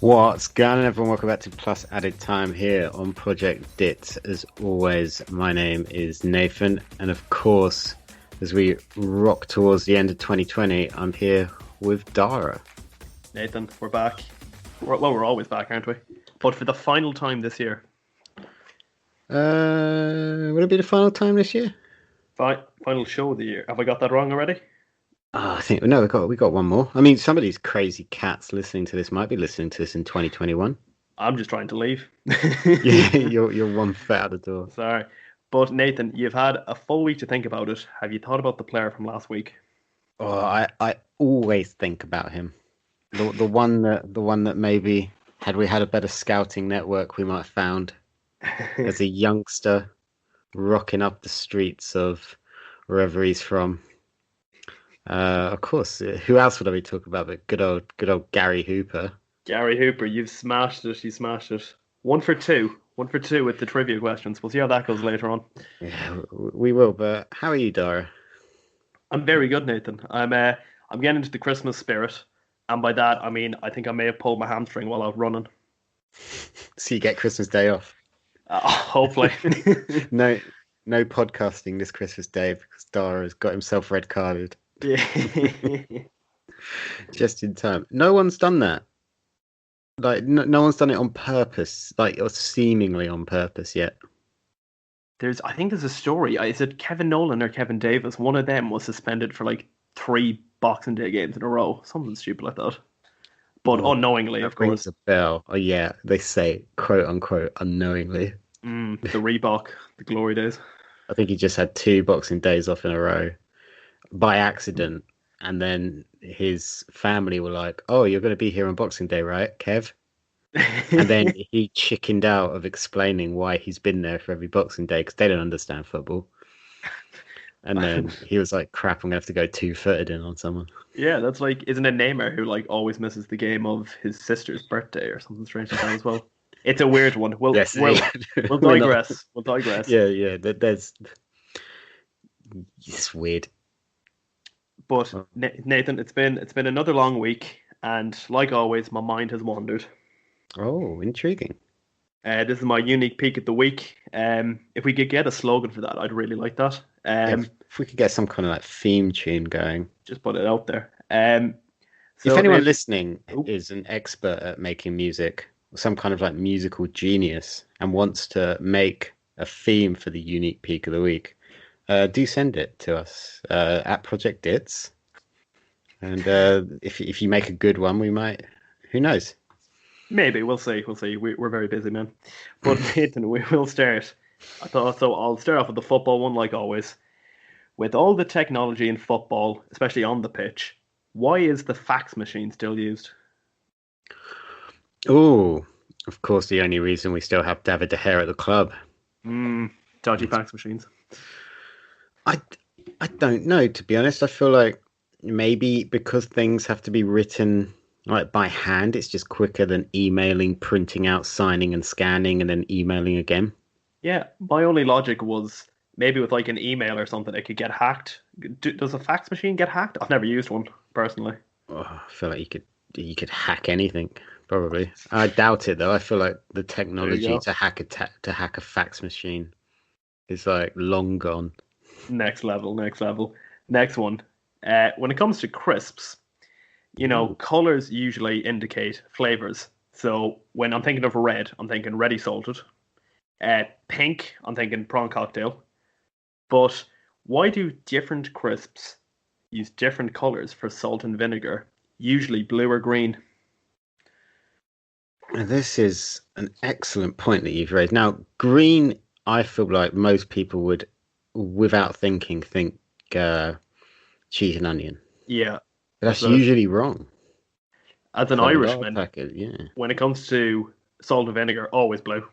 What's going on, everyone? Welcome back to Plus Added Time here on Project Dits. As always, my name is Nathan, and of course, as we rock towards the end of 2020, I'm here with Darragh. Nathan, we're back. We're always back, aren't we? But for the final time this year. Will it be the final time this year? Final show of the year. Have I got that wrong already? I think no. We got one more. I mean, some of these crazy cats listening to this might be listening to this in 2021. I'm just trying to leave. Yeah, you're one foot out the door. Sorry, but Nathan, you've had a full week to think about it. Have you thought about the player from last week? Oh, I always think about him. The one that maybe had we had a better scouting network, we might have found as a youngster rocking up the streets of wherever he's from. Of course, who else would I be talking about but good old Gary Hooper? Gary Hooper, you've smashed it. You smashed it. 1 for 2. 1 for 2 with the trivia questions. We'll see how that goes later on. Yeah, we will. But how are you, Darragh? I'm very good, Nathan. I'm getting into the Christmas spirit, and by that I mean I think I may have pulled my hamstring while out running. So you get Christmas Day off? Hopefully. No podcasting this Christmas Day because Darragh has got himself red carded. Yeah. Just in time. No one's done that. Like no one's done it on purpose, like or seemingly on purpose yet. I think there's a story. Is it Kevin Nolan or Kevin Davis? One of them was suspended for like 3 Boxing Day games in a row. Something stupid like that. But unknowingly, of course. Rings a bell. Oh yeah, they say quote unquote unknowingly. The Reebok, the glory days. I think he just had 2 Boxing Days off in a row by accident, and then his family were like, "Oh, you're going to be here on Boxing Day, right, Kev?" And then he chickened out of explaining why he's been there for every Boxing Day because they don't understand football. And then he was like, "Crap, I'm gonna have to go 2-footed in on someone." Yeah, that's like, isn't it Neymar who like always misses the game of his sister's birthday or something strange like that as well? It's a weird one. We'll digress. We'll digress. Yeah. It's weird. But Nathan, it's been another long week, and like always, my mind has wandered. Oh, intriguing. This is my unique peak of the week. If we could get a slogan for that, I'd really like that. If we could get some kind of like theme tune going, just put it out there. So if anyone listening is an expert at making music, some kind of like musical genius, and wants to make a theme for the unique peak of the week, do send it to us at Project Dits. And if you make a good one, we might. Who knows? Maybe we'll see. We're very busy, man. But Nathan, we will start. I thought so. I'll start off with the football one, like always. With all the technology in football, especially on the pitch, why is the fax machine still used? Oh, of course, the only reason we still have David De Gea at the club. Dodgy fax machines. I don't know, to be honest. I feel like maybe because things have to be written like by hand, it's just quicker than emailing, printing out, signing and scanning, and then emailing again. Yeah, my only logic was maybe with like an email or something, it could get hacked. Does a fax machine get hacked? I've never used one personally. Oh, I feel like you could hack anything. Probably. I doubt it though. I feel like the technology to hack a fax machine is like long gone. Next level. Next one. When it comes to crisps, colors usually indicate flavors. So when I'm thinking of red, I'm thinking ready salted. Pink, I'm thinking prawn cocktail. But why do different crisps use different colors for salt and vinegar? Usually blue or green. This is an excellent point that you've raised. Now, green, I feel like most people would, without thinking, think cheese and onion. Yeah. But that's usually wrong. As an Irishman, when it comes to salt and vinegar, always blue.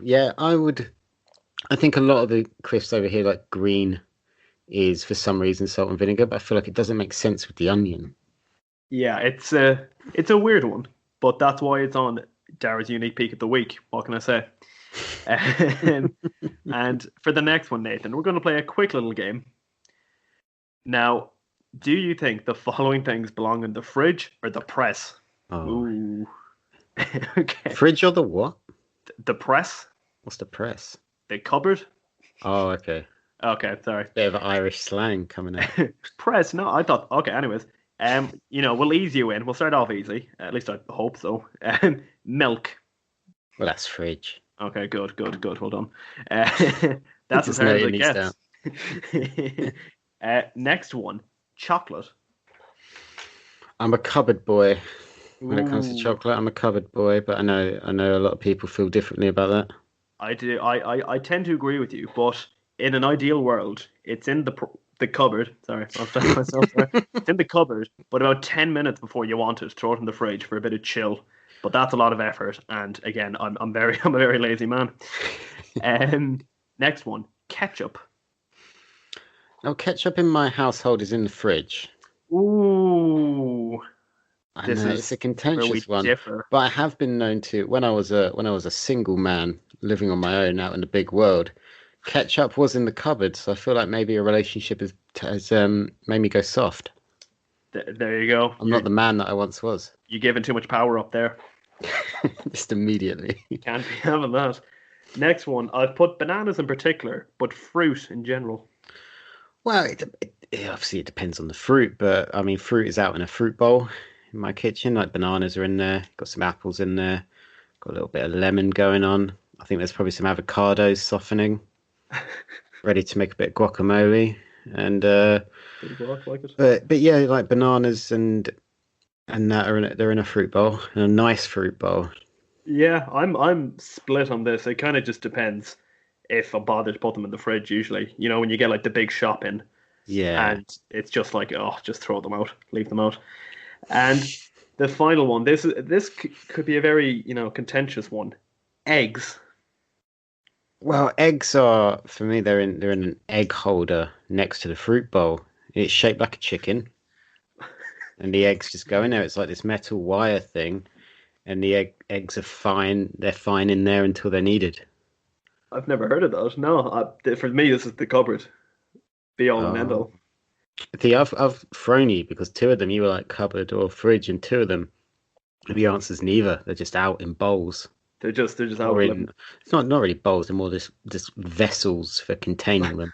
Yeah, I think a lot of the crisps over here, like green, is for some reason salt and vinegar, but I feel like it doesn't make sense with the onion. Yeah, it's a weird one, but that's why it's on Darragh's unique peak of the week. What can I say? And for the next one, Nathan, we're going to play a quick little game. Now, do you think the following things belong in the fridge or the press? Oh, Ooh. Okay. fridge or the what? The press, What's the press? the cupboard. Oh, okay. Okay, sorry. Bit of Irish slang coming out. Press. No, I thought. Okay, anyways. We'll ease you in. We'll start off easy. At least I hope so. Milk. Well, that's fridge. Okay, good, good, good. Well done. That's as Just hard as noting it these down. gets. Next one, chocolate. I'm a cupboard boy when it comes to Ooh, chocolate. I'm a cupboard boy, but I know a lot of people feel differently about that. I do. I tend to agree with you, but in an ideal world, it's in the cupboard. Sorry, I'll stop myself there. It's in the cupboard, but about 10 minutes before you want it, throw it in the fridge for a bit of chill. But that's a lot of effort, and again, I'm very I'm a very lazy man. Um, Next one, ketchup. Now, ketchup in my household is in the fridge. Ooh, I this know it's a is where we contentious one, differ. but I have been known to when I was a single man living on my own out in the big world. Ketchup was in the cupboard, so I feel like maybe a relationship has made me go soft. There you go. I'm not the man that I once was. You're giving too much power up there. Just immediately. Can't be having that. Next one, I've put bananas in particular, but fruit in general. Well, obviously it depends on the fruit, but I mean, fruit is out in a fruit bowl in my kitchen. Like bananas are in there, got some apples in there, got a little bit of lemon going on. I think there's probably some avocados softening, ready to make a bit of guacamole. And Bit of guac, like it. but yeah, like bananas and that they're in a fruit bowl, in a nice fruit bowl. Yeah, I'm split on this. It kind of just depends if I bother to put them in the fridge. Usually, when you get like the big shopping, Yeah. and it's just like, oh, just throw them out, leave them out. And the final one, this could be a very contentious one. Eggs. Well, eggs are for me. They're in an egg holder next to the fruit bowl. It's shaped like a chicken, and the eggs just go in there. It's like this metal wire thing, and the eggs are fine. They're fine in there until they're needed. I've never heard of that. No, for me, this is the cupboard. Be all and end Oh, all. see, I've thrown you because two of them you were like cupboard or fridge, and two of them the answer's neither. They're just out in bowls They're just out or living. in. It's not really bowls. They're more just vessels for containing them.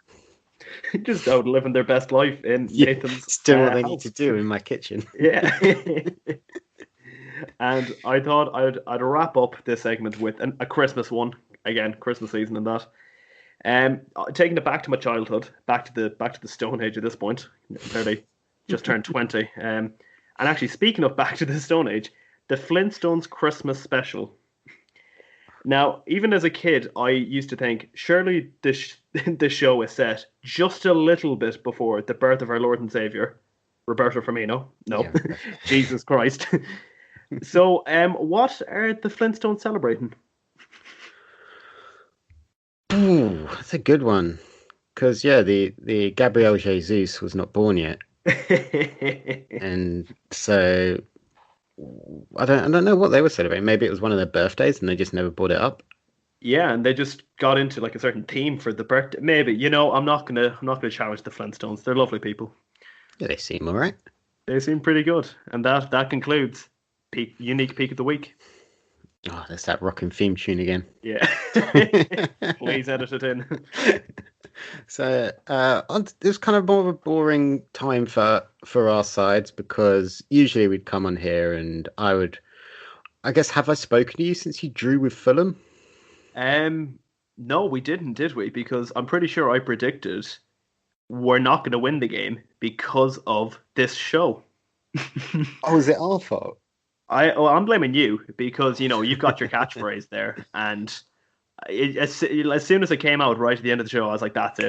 Just out living their best life in Yeah, Nathan's it's doing what they need to house. do in my kitchen. Yeah. And I thought I'd wrap up this segment with a Christmas one. Again, Christmas season and that. Taking it back to my childhood, back to the Stone Age at this point. Barely just turned 20. And actually, speaking of back to the Stone Age, the Flintstones Christmas special. Now, even as a kid, I used to think surely this show is set just a little bit before the birth of our Lord and Savior, Roberto Firmino. No, Yeah. Jesus Christ. So, what are the Flintstones celebrating? Ooh, that's a good one. Because yeah, the Gabriel Jesus was not born yet, and so I don't know what they were celebrating. Maybe it was one of their birthdays, and they just never brought it up. Yeah, and they just got into like a certain theme for the birthday. Maybe, I'm not gonna challenge the Flintstones. They're lovely people. Yeah, they seem all right. They seem pretty good, and that concludes unique peak of the week. Oh, there's that rocking theme tune again. Yeah, please edit it in. So it was kind of more of a boring time for our sides because usually we'd come on here and I guess, have I spoken to you since you drew with Fulham? No, we didn't, did we? Because I'm pretty sure I predicted we're not going to win the game because of this show. Oh, is it our fault? I'm blaming you because you've got your catchphrase there, and as soon as it came out right at the end of the show, I was like, that's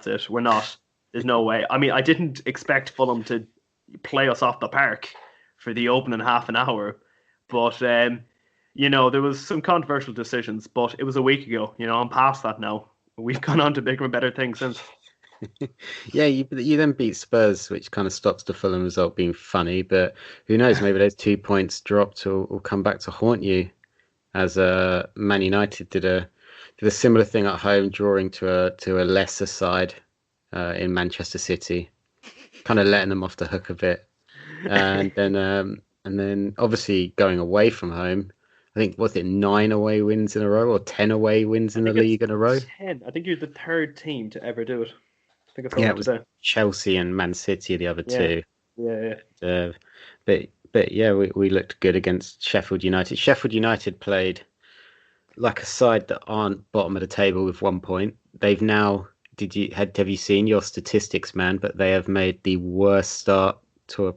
it. We're not. There's no way. I mean, I didn't expect Fulham to play us off the park for the opening half an hour, but there was some controversial decisions, but it was a week ago. I'm past that now. We've gone on to bigger and better things since. Yeah, you then beat Spurs, which kind of stops the Fulham result being funny. But who knows? Maybe those 2 points dropped will come back to haunt you, as Man United did a similar thing at home, drawing to a lesser side in Manchester City, kind of letting them off the hook a bit. And then And then obviously going away from home, I think was it 9 away wins in a row or 10 away wins I in the think it's league in a row? 10. I think you're the third team to ever do it. I think I saw Yeah, that it was today. Chelsea and Man City, the other Yeah, two. yeah, Uh, but yeah, we looked good against Sheffield United. Sheffield United played like a side that aren't bottom of the table with 1 point. They've now have you seen your statistics, man? But they have made the worst start to a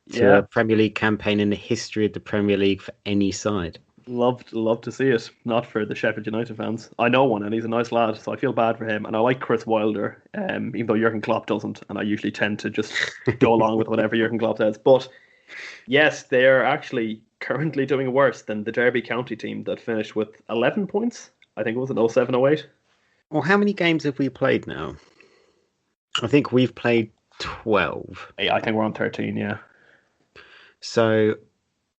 yeah. Premier League campaign in the history of the Premier League for any side. Love to see it. Not for the Sheffield United fans. I know one, and he's a nice lad, so I feel bad for him. And I like Chris Wilder, even though Jurgen Klopp doesn't. And I usually tend to just go along with whatever Jurgen Klopp says. But yes, they are actually currently doing worse than the Derby County team that finished with 11 points. I think it was an 07-08. Well, how many games have we played now? I think we've played 12. I think we're on 13. Yeah. So,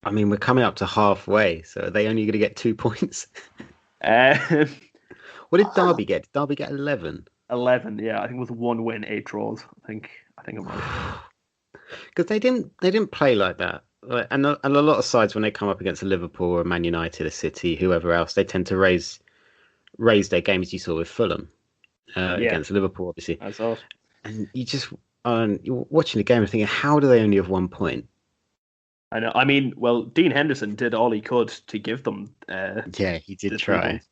I mean, we're coming up to halfway. So, are they only going to get 2 points? Um, What did Derby get? Did Derby get 11? 11. Yeah, I think it was one win, eight draws. I think I'm right. Because they didn't play like that. And a lot of sides when they come up against a Liverpool or a Man United, a City, whoever else, they tend to raise their games. You saw with Fulham Yeah, against Liverpool, obviously. I saw it. And you're watching the game and thinking, how do they only have 1 point? I know. I mean, well, Dean Henderson did all he could to give them Yeah, he did the 3 points.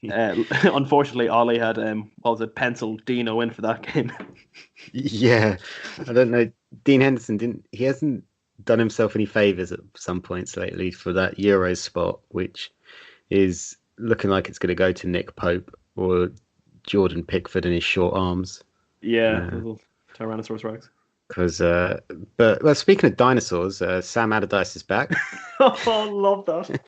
try. Unfortunately, Ollie had what was it, penciled Dino in for that game. Yeah, I don't know. Dean Henderson he hasn't done himself any favors at some points lately for that Euros spot, which is looking like it's going to go to Nick Pope or Jordan Pickford in his short arms. Yeah, little Tyrannosaurus Rex. Because, but well, speaking of dinosaurs, Sam Allardyce is back. Oh, love that.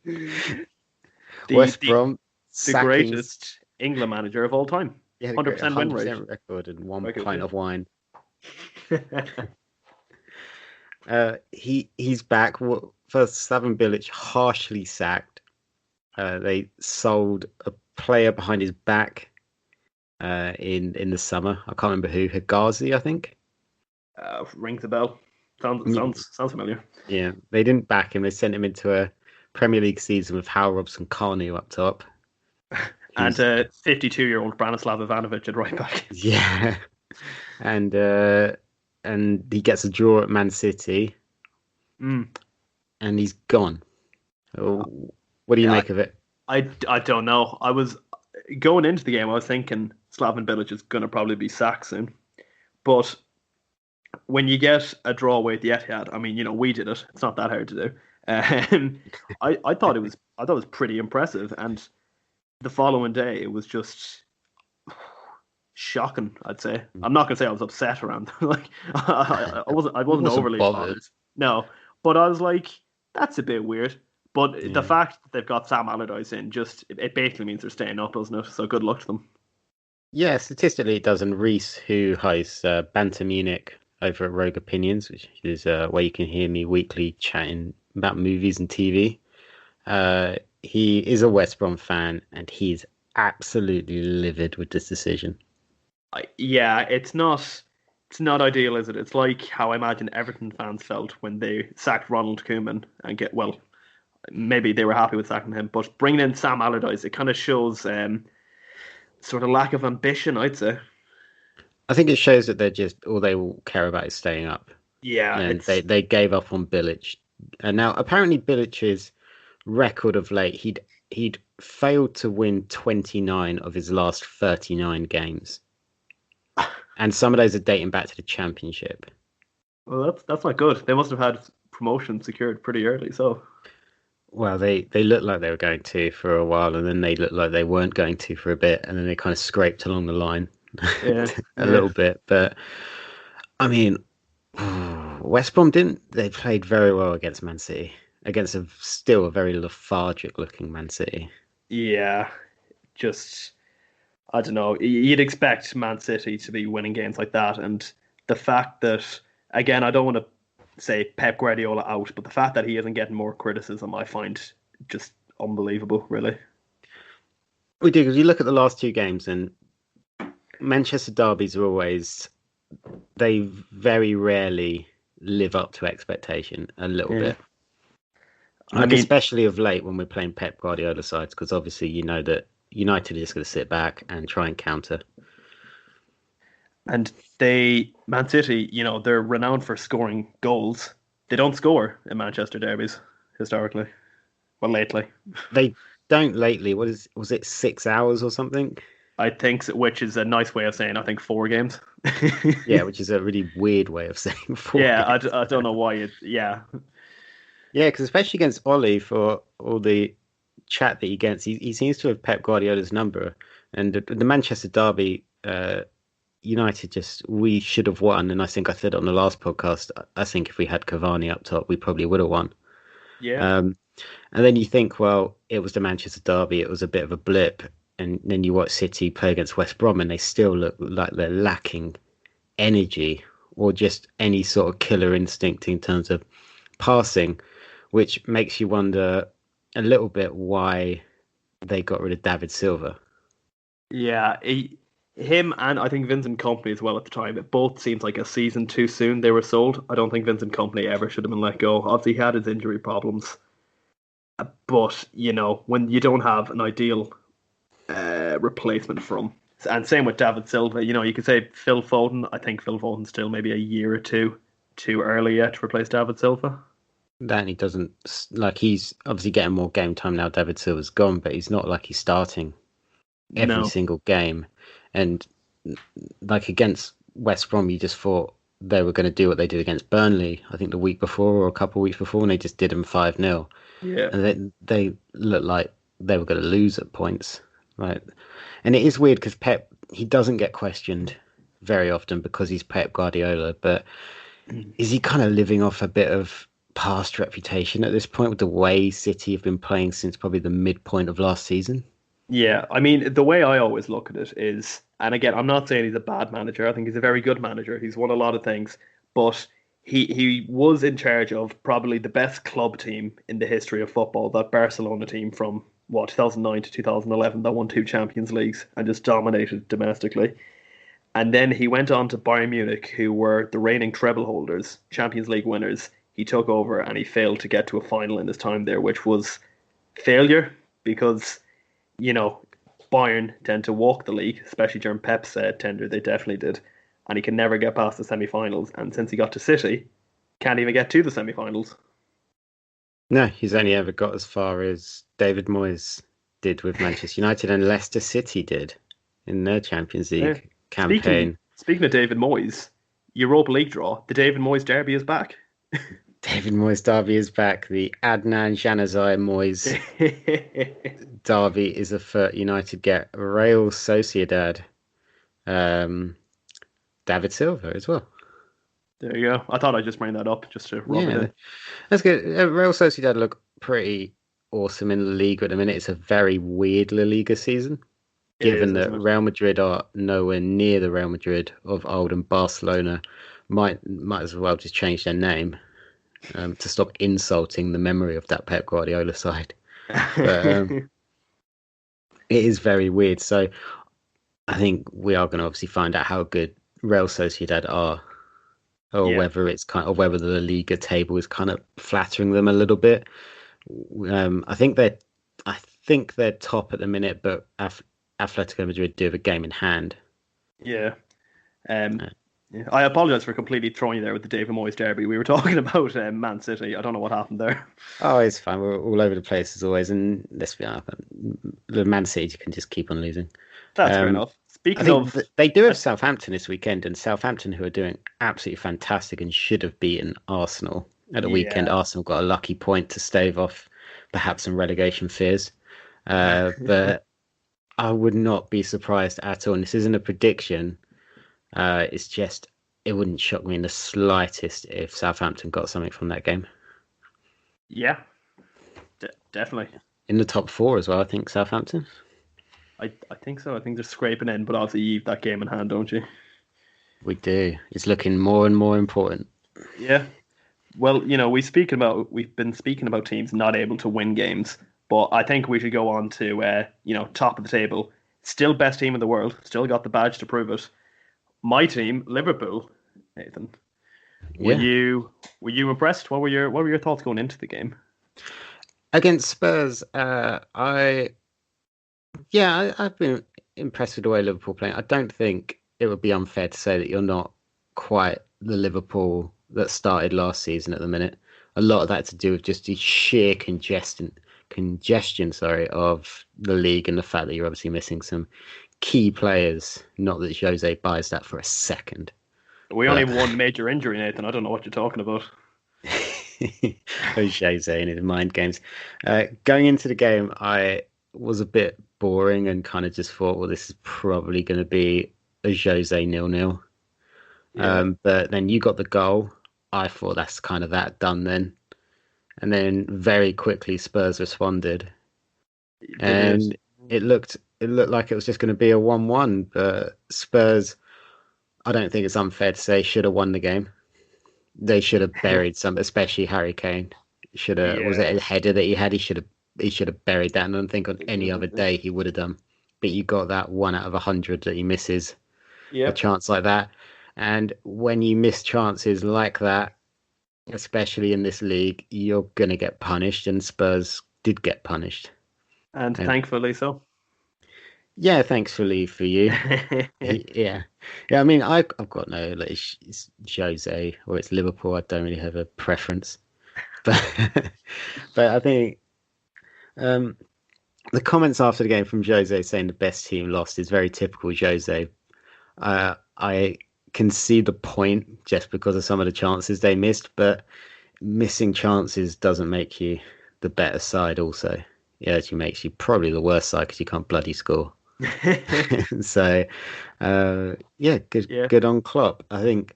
The West the, Brom the sacking. greatest England manager of all time. Yeah, 100% win rate. 100% record and one Record, pint yeah. of wine. He's back. First, Slaven Bilic harshly sacked. They sold a player behind his back in the summer. I can't remember who. Higazi, I think. Rings a bell. Sounds familiar. Yeah, they didn't back him. They sent him into a Premier League season with Hal Robson-Carney up top. And 52-year-old Branislav Ivanovic at right back. Yeah, and he gets a draw at Man City, and he's gone. What do you make of it? I don't know. I was going into the game. I was thinking Slaven Bilic is going to probably be sacked soon, but when you get a draw away at the Etihad, I mean, we did it. It's not that hard to do. I thought it was pretty impressive, and the following day it was just shocking. I'd say I'm not gonna say I was upset around. Like I wasn't overly bothered. No, but I was like, that's a bit weird. But the fact that they've got Sam Allardyce in, it basically means they're staying up, doesn't it? So good luck to them. Yeah, statistically it does. And Reese, who hosts Banter Munich over at Rogue Opinions, which is where you can hear me weekly chatting about movies and TV. He is a West Brom fan, and he's absolutely livid with this decision. It's not ideal, is it? It's like how I imagine Everton fans felt when they sacked Ronald Koeman and maybe they were happy with sacking him, but bringing in Sam Allardyce, it kind of shows sort of lack of ambition, I'd say. I think it shows that all they will care about is staying up. Yeah, and they gave up on Bilic, and now apparently Bilic's record of late, he'd failed to win 29 of his last 39 games, and some of those are dating back to the Championship. Well, that's not good. They must have had promotion secured pretty early. So, well, they looked like they were going to for a while, and then they looked like they weren't going to for a bit, and then they kind of scraped along the line a little bit. But I mean, West Brom they played very well against Man City, against still a very lethargic looking Man City. Yeah, just I don't know. You'd expect Man City to be winning games like that, and the fact that, again, I don't want to say Pep Guardiola out, but the fact that he isn't getting more criticism, I find just unbelievable, really. We do, because you look at the last two games, and Manchester derbies are always, they very rarely live up to expectation a little Yeah. bit. I Like mean, especially of late when we're playing Pep Guardiola sides, because obviously you know that United are just going to sit back and try and counter. and Man City, they're renowned for scoring goals. They don't score in Manchester derbies historically. Well, lately, They don't lately. Was it 6 hours or something? I think, which is a nice way of saying I think 4 games. Yeah, which is a really weird way of saying four Yeah, games. I don't know why it. Yeah, Yeah, because especially against Ollie, for all the chat that he gets, he seems to have Pep Guardiola's number. And the Manchester derby, United we should have won. And I think I said it on the last podcast. I think if we had Cavani up top, we probably would have won. yeah, Um, and then you think, well, it was the Manchester derby. It was a bit of a blip. And then you watch City play against West Brom, and they still look like they're lacking energy or just any sort of killer instinct in terms of passing, which makes you wonder a little bit why they got rid of David Silva. yeah. Him and I think Vincent Company as well at the time. It both seems like a season too soon they were sold. I don't think Vincent Company ever should have been let go. Obviously, he had his injury problems, but when you don't have an ideal replacement for him, and same with David Silva. You could say Phil Foden. I think Phil Foden's still maybe a year or two too early yet to replace David Silva. That he doesn't like. He's obviously getting more game time now. David Silva's gone, but he's not like he's starting every No. single game. And like against West Brom, you just thought they were going to do what they did against Burnley. I think the week before or a couple of weeks before, and they just did them 5-0. Yeah. And they looked like they were going to lose at points. Right, and it is weird because Pep, he doesn't get questioned very often because he's Pep Guardiola, but is he kind of living off a bit of past reputation at this point with the way City have been playing since probably the midpoint of last season? Yeah, I mean, the way I always look at it is, and again, I'm not saying he's a bad manager. I think he's a very good manager. He's won a lot of things, but he was in charge of probably the best club team in the history of football, that Barcelona team from 2009 to 2011 that won 2 Champions Leagues and just dominated domestically. And then he went on to Bayern Munich, who were the reigning treble holders, Champions League winners. He took over and he failed to get to a final in his time there, which was failure because you know, Bayern tend to walk the league, especially during Pep's tenure. They definitely did, and he can never get past the semi-finals. And since he got to City, can't even get to the semi-finals. No, he's only ever got as far as David Moyes did with Manchester United and Leicester City did in their Champions Yeah. League Speaking campaign. speaking of David Moyes, Europa League draw. The David Moyes derby is back. David Moyes derby is back. The Adnan Januzaj Moyes derby is afoot. United get Real Sociedad. David Silva as well. There you go. I thought I'd just bring that up just to rub it Yeah, in. that's good. Real Sociedad look pretty awesome in La Liga at the minute. It's a very weird La Liga season, It is, given that isn't it? Real Madrid are nowhere near the Real Madrid of old, and Barcelona might as well just change their name to stop insulting the memory of that Pep Guardiola side. But it is very weird. So I think we are going to obviously find out how good Real Sociedad are, or Yeah. whether whether the La Liga table is kind of flattering them a little bit. I think they're top at the minute, but Atletico Madrid do have a game in hand. Yeah. Um, Uh, yeah. I apologize for completely throwing you there with the David Moyes derby. We were talking about Man City. I don't know what happened there. Oh, it's fine. We're all over the place as always, and let's be honest, the Man City can just keep on losing. That's fair Um, enough. I Speaking think of, they do uh, have Southampton this weekend, and Southampton who are doing absolutely fantastic and should have beaten Arsenal at the weekend. yeah, Arsenal got a lucky point to stave off perhaps some relegation fears, but I would not be surprised at all. And this isn't a prediction. It's just it wouldn't shock me in the slightest if Southampton got something from that game. yeah, definitely. In the top four as well, I think Southampton. I think so. I think they're scraping in, but obviously you have that game in hand, don't you? We do. It's looking more and more important. Yeah. Well, we've been speaking about teams not able to win games, but I think we should go on to top of the table. Still best team in the world. Still got the badge to prove it. My team, Liverpool, Nathan. Were Yeah. you impressed? What were your thoughts going into the game? Against Spurs, I've been impressed with the way Liverpool playing. I don't think it would be unfair to say that you're not quite the Liverpool that started last season at the minute. A lot of that to do with just the sheer congestion, sorry, of the league and the fact that you're obviously missing some key players. Not that Jose buys that for a second, We only but have one major injury, Nathan. I don't know what you're talking about. Jose and his mind games. Going into the game, I was a bit boring and kind of just thought, well, this is probably going to be a Jose 0-0. Yeah, But then you got the goal. I thought that's kind of that done then. And then very quickly Spurs responded, they did. and it looked like it was just going to be a 1-1. But Spurs, I don't think it's unfair to say, should have won the game. They should have buried some, especially Harry Kane. Should have Was it Yeah. a header that he had? He should have buried that. And I don't think on any other day he would have done. But you got that 1 out of 100 that he misses a Yep. chance like that. And when you miss chances like that, especially in this league, you're gonna get punished. And Spurs did get punished. And And thankfully so. yeah, thankfully for you. Yeah, yeah. I mean, I've got no like it's Jose or it's Liverpool. I don't really have a preference. But but I think um, the comments after the game from Jose saying the best team lost is very typical Jose. I can see the point just because of some of the chances they missed, but missing chances doesn't make you the better side. Also, yeah, it actually makes you probably the worst side because you can't bloody score. So, yeah, good Yeah. good on Klopp. I think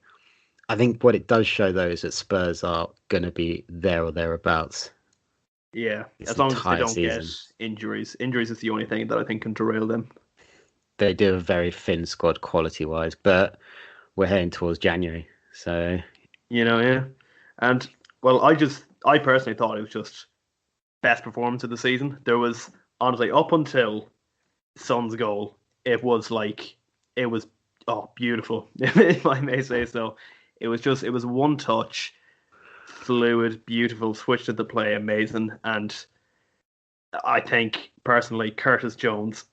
what it does show though is that Spurs are going to be there or thereabouts Yeah. this As long as they entire don't get season. injuries. Injuries is the only thing that I think can derail them. They do a very thin squad quality wise, but we're heading towards January. So, Yeah. And well, I personally thought it was just best performance of the season. There was honestly up until Son's goal, it was beautiful, if I may say so. It was one touch, fluid, beautiful, switch to the play, amazing. And I think personally, Curtis Jones,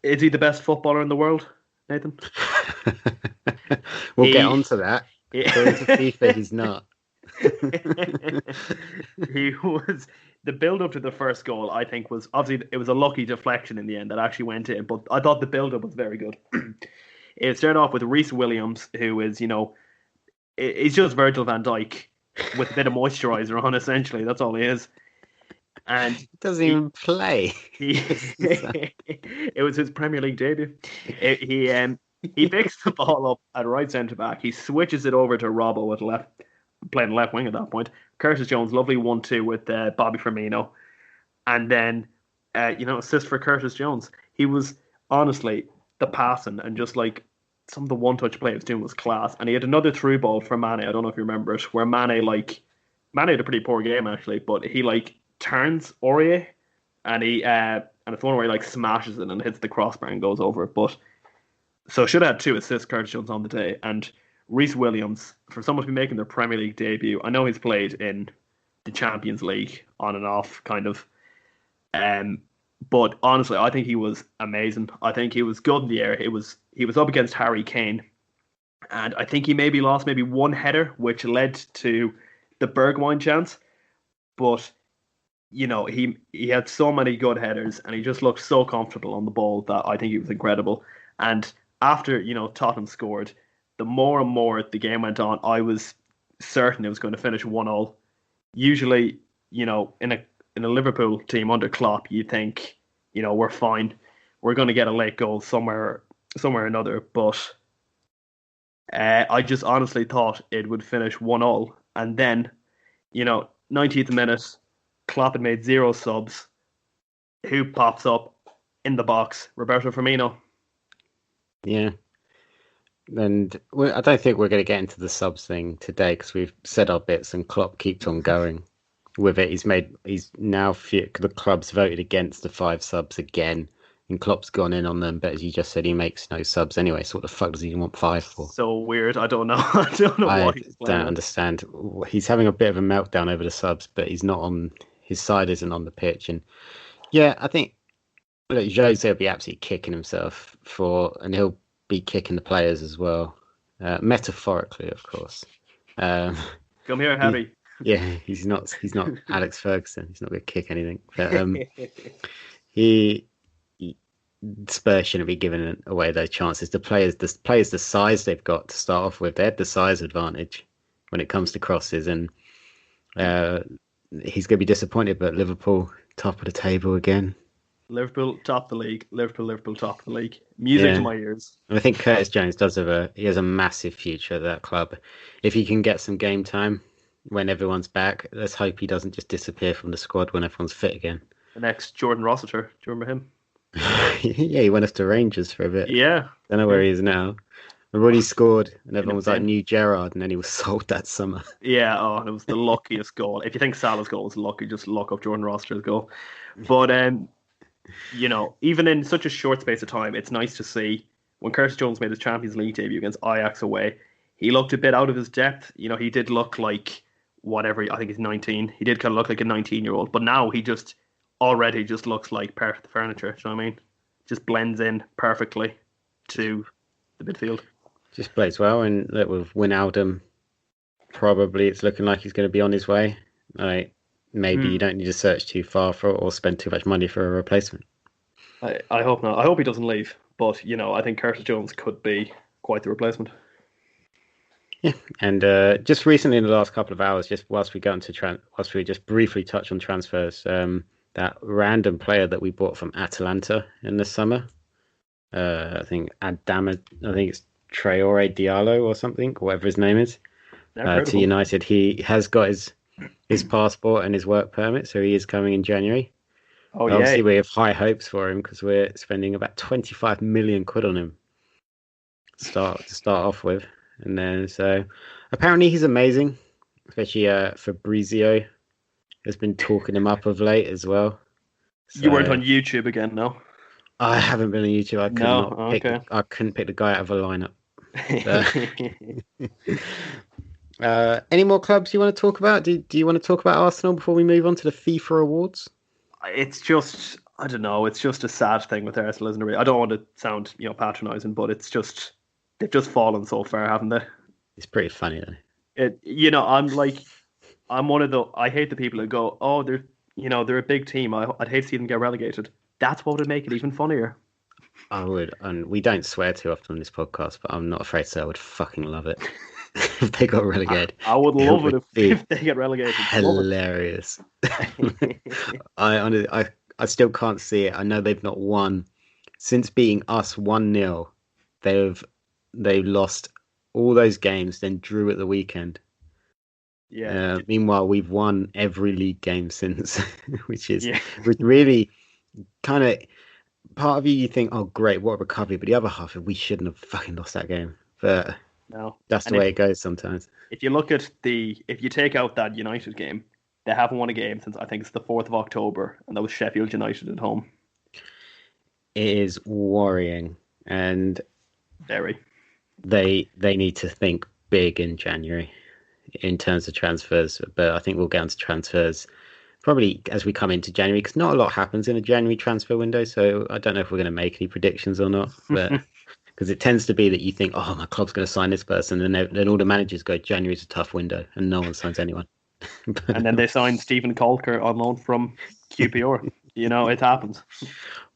is he the best footballer in the world, Nathan? we'll get He on to that. he, According to FIFA, he's not. he was the build up to the first goal. I think was obviously it was a lucky deflection in the end that actually went in, but I thought the build up was very good. It started off with Reece Williams, who is he's just Virgil van Dijk with a bit of moisturizer on. Essentially, that's all he is. And He doesn't he even play. he it was his Premier League debut. He picks the ball up at right centre back. He switches it over to Robbo at left, playing left wing at that point. Curtis Jones, lovely 1-2 with Bobby Firmino, and then assist for Curtis Jones. He was honestly the passing and just like some of the one-touch play he was doing was class. And he had another through ball for Mane. I don't know if you remember it, where Mane had a pretty poor game actually, but he turns Aurier and it's one where he smashes it and hits the crossbar and goes over it. But so should have had 2 assists, Curtis Jones on the day. And Reece Williams, for someone to be making their Premier League debut, I know he's played in the Champions League on and off, kind of. But honestly, I think he was amazing. I think he was good in the air. He was up against Harry Kane, and I think he maybe lost maybe one header, which led to the Bergwijn chance. But he had so many good headers, and he just looked so comfortable on the ball that I think he was incredible. And after Tottenham scored, the more and more the game went on, I was certain it was going to finish 1-1. Usually, in a Liverpool team under Klopp, you think, we're fine, we're going to get a late goal somewhere or another. But I just honestly thought it would finish 1-1, and then 90th minute, Klopp had made 0 subs. Who pops up in the box? Roberto Firmino. Yeah. And I don't think we're going to get into the subs thing today because we've said our bits and Klopp keeps on going with it. He's now the club's voted against the 5 subs again. And Klopp's gone in on them, but as you just said, he makes no subs anyway. So what the fuck does he want 5 for? So weird. I don't know. I don't know I what he's playing don't with. understand. He's having a bit of a meltdown over the subs, but he's not on his side, isn't on the pitch. And yeah, I think look, Jose will be absolutely kicking himself and he'll be kicking the players as well, metaphorically, of course. Um, Come here, Harry. yeah, he's not Alex Ferguson. He's not going to kick anything. But he Spurs shouldn't be giving away those chances. The players, the size they've got to start off with, they had the size advantage when it comes to crosses, and he's going to be disappointed. But Liverpool top of the table again. Liverpool top the league. Liverpool top the league. Music to my ears. I think Curtis Jones has a massive future at that club. If he can get some game time when everyone's back, let's hope he doesn't just disappear from the squad when everyone's fit again. The next Jordan Rossiter. Do you remember him? Yeah, he went off to Rangers for a bit. Yeah. Don't know where he is now. I've already scored, and everyone was like, new Gerrard, and then he was sold that summer. Yeah, and it was the luckiest goal. If you think Salah's goal was lucky, just look up Jordan Rossiter's goal. But, even in such a short space of time, it's nice to see when Curtis Jones made his Champions League debut against Ajax away, he looked a bit out of his depth. He did look like whatever, I think he's 19. He did kind of look like a 19-year-old, but now he just already just looks like part of the furniture. Do you know what I mean? Just blends in perfectly to the midfield. Just plays well, and with Wijnaldum, probably it's looking like he's going to be on his way. Maybe you don't need to search too far for it or spend too much money for a replacement. I hope not. I hope he doesn't leave. But, I think Curtis Jones could be quite the replacement. Yeah, and just recently in the last couple of hours, just whilst we just briefly touch on transfers, that random player that we bought from Atalanta in the summer, I think it's Traore Diallo or something, whatever his name is, to United. He has got his passport and his work permit, so he is coming in January. Oh, yeah. Obviously, we have high hopes for him because we're spending about 25 million quid on him to start off with. And then, so apparently he's amazing, especially Fabrizio has been talking him up of late as well. So, you weren't on YouTube again, no? I haven't been on YouTube. I couldn't pick the guy out of a lineup. Any more clubs you want to talk about? Do you want to talk about Arsenal before we move on to the FIFA Awards? It's just, I don't know. It's just a sad thing with Arsenal, isn't it? I don't want to sound, patronising, but it's just they've just fallen so far, haven't they? It's pretty funny though. I'm one of the. I hate the people who go, "Oh, they're a big team. I'd hate to see them get relegated." That's what would make it even funnier. I would, and we don't swear too often on this podcast, but I'm not afraid to say I would fucking love it if they got relegated. I would love it if they get relegated. Hilarious. I still can't see it. I know they've not won since beating us 1-0. They've lost all those games, then drew at the weekend. Yeah. Meanwhile, we've won every league game since, which is really kind of part of you think, oh great, what a recovery, but the other half, we shouldn't have fucking lost that game. But no, that's the way it goes sometimes. If you look at if you take out that United game, they haven't won a game since I think it's the 4th of October, and that was Sheffield United at home. It is worrying, and very. They need to think big in January in terms of transfers, but I think we'll get onto transfers probably as we come into January, because not a lot happens in a January transfer window, so I don't know if we're going to make any predictions or not, but because it tends to be that you think, oh, my club's going to sign this person, and then all the managers go, January's a tough window, and no one signs anyone. And then they signed Stephen Colker on loan from QPR. It happens.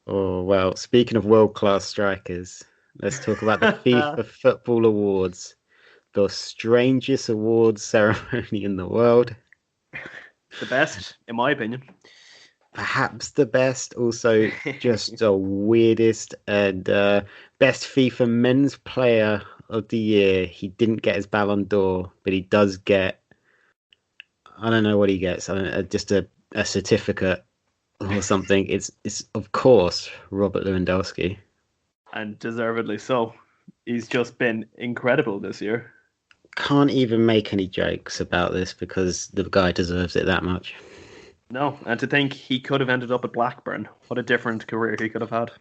Oh, well, speaking of world-class strikers, let's talk about the FIFA Football Awards, the strangest awards ceremony in the world. The best, in my opinion. Perhaps the best, also just the weirdest, and best FIFA men's player of the year. He didn't get his Ballon d'Or, but he does get, I don't know what he gets, just a certificate or something. It's of course Robert Lewandowski. And deservedly so. He's just been incredible this year. Can't even make any jokes about this because the guy deserves it that much. No, and to think he could have ended up at Blackburn. What a different career he could have had.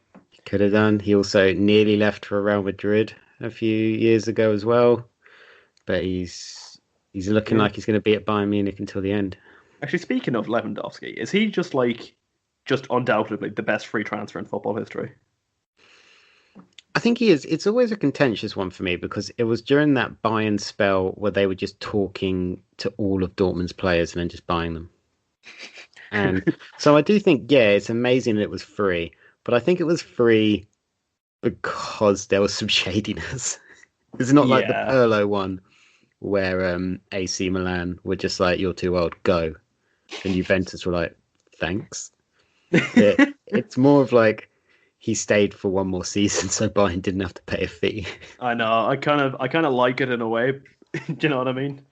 Could have done. He also nearly left for Real Madrid a few years ago as well, but he's looking Yeah. like he's going to be at Bayern Munich until the end. Actually, speaking of Lewandowski, is he just undoubtedly the best free transfer in football history? I think he is. It's always a contentious one for me because it was during that Bayern spell where they were just talking to all of Dortmund's players and then just buying them. And so I do think, yeah, it's amazing that it was free, but I think it was free because there was some shadiness. It's not like the Yeah, Pirlo one where AC Milan were just like, "You're too old, go," and Juventus were like, "Thanks." It's more of like he stayed for one more season, so Bayern didn't have to pay a fee. I know. I kind of like it in a way. Do you know what I mean?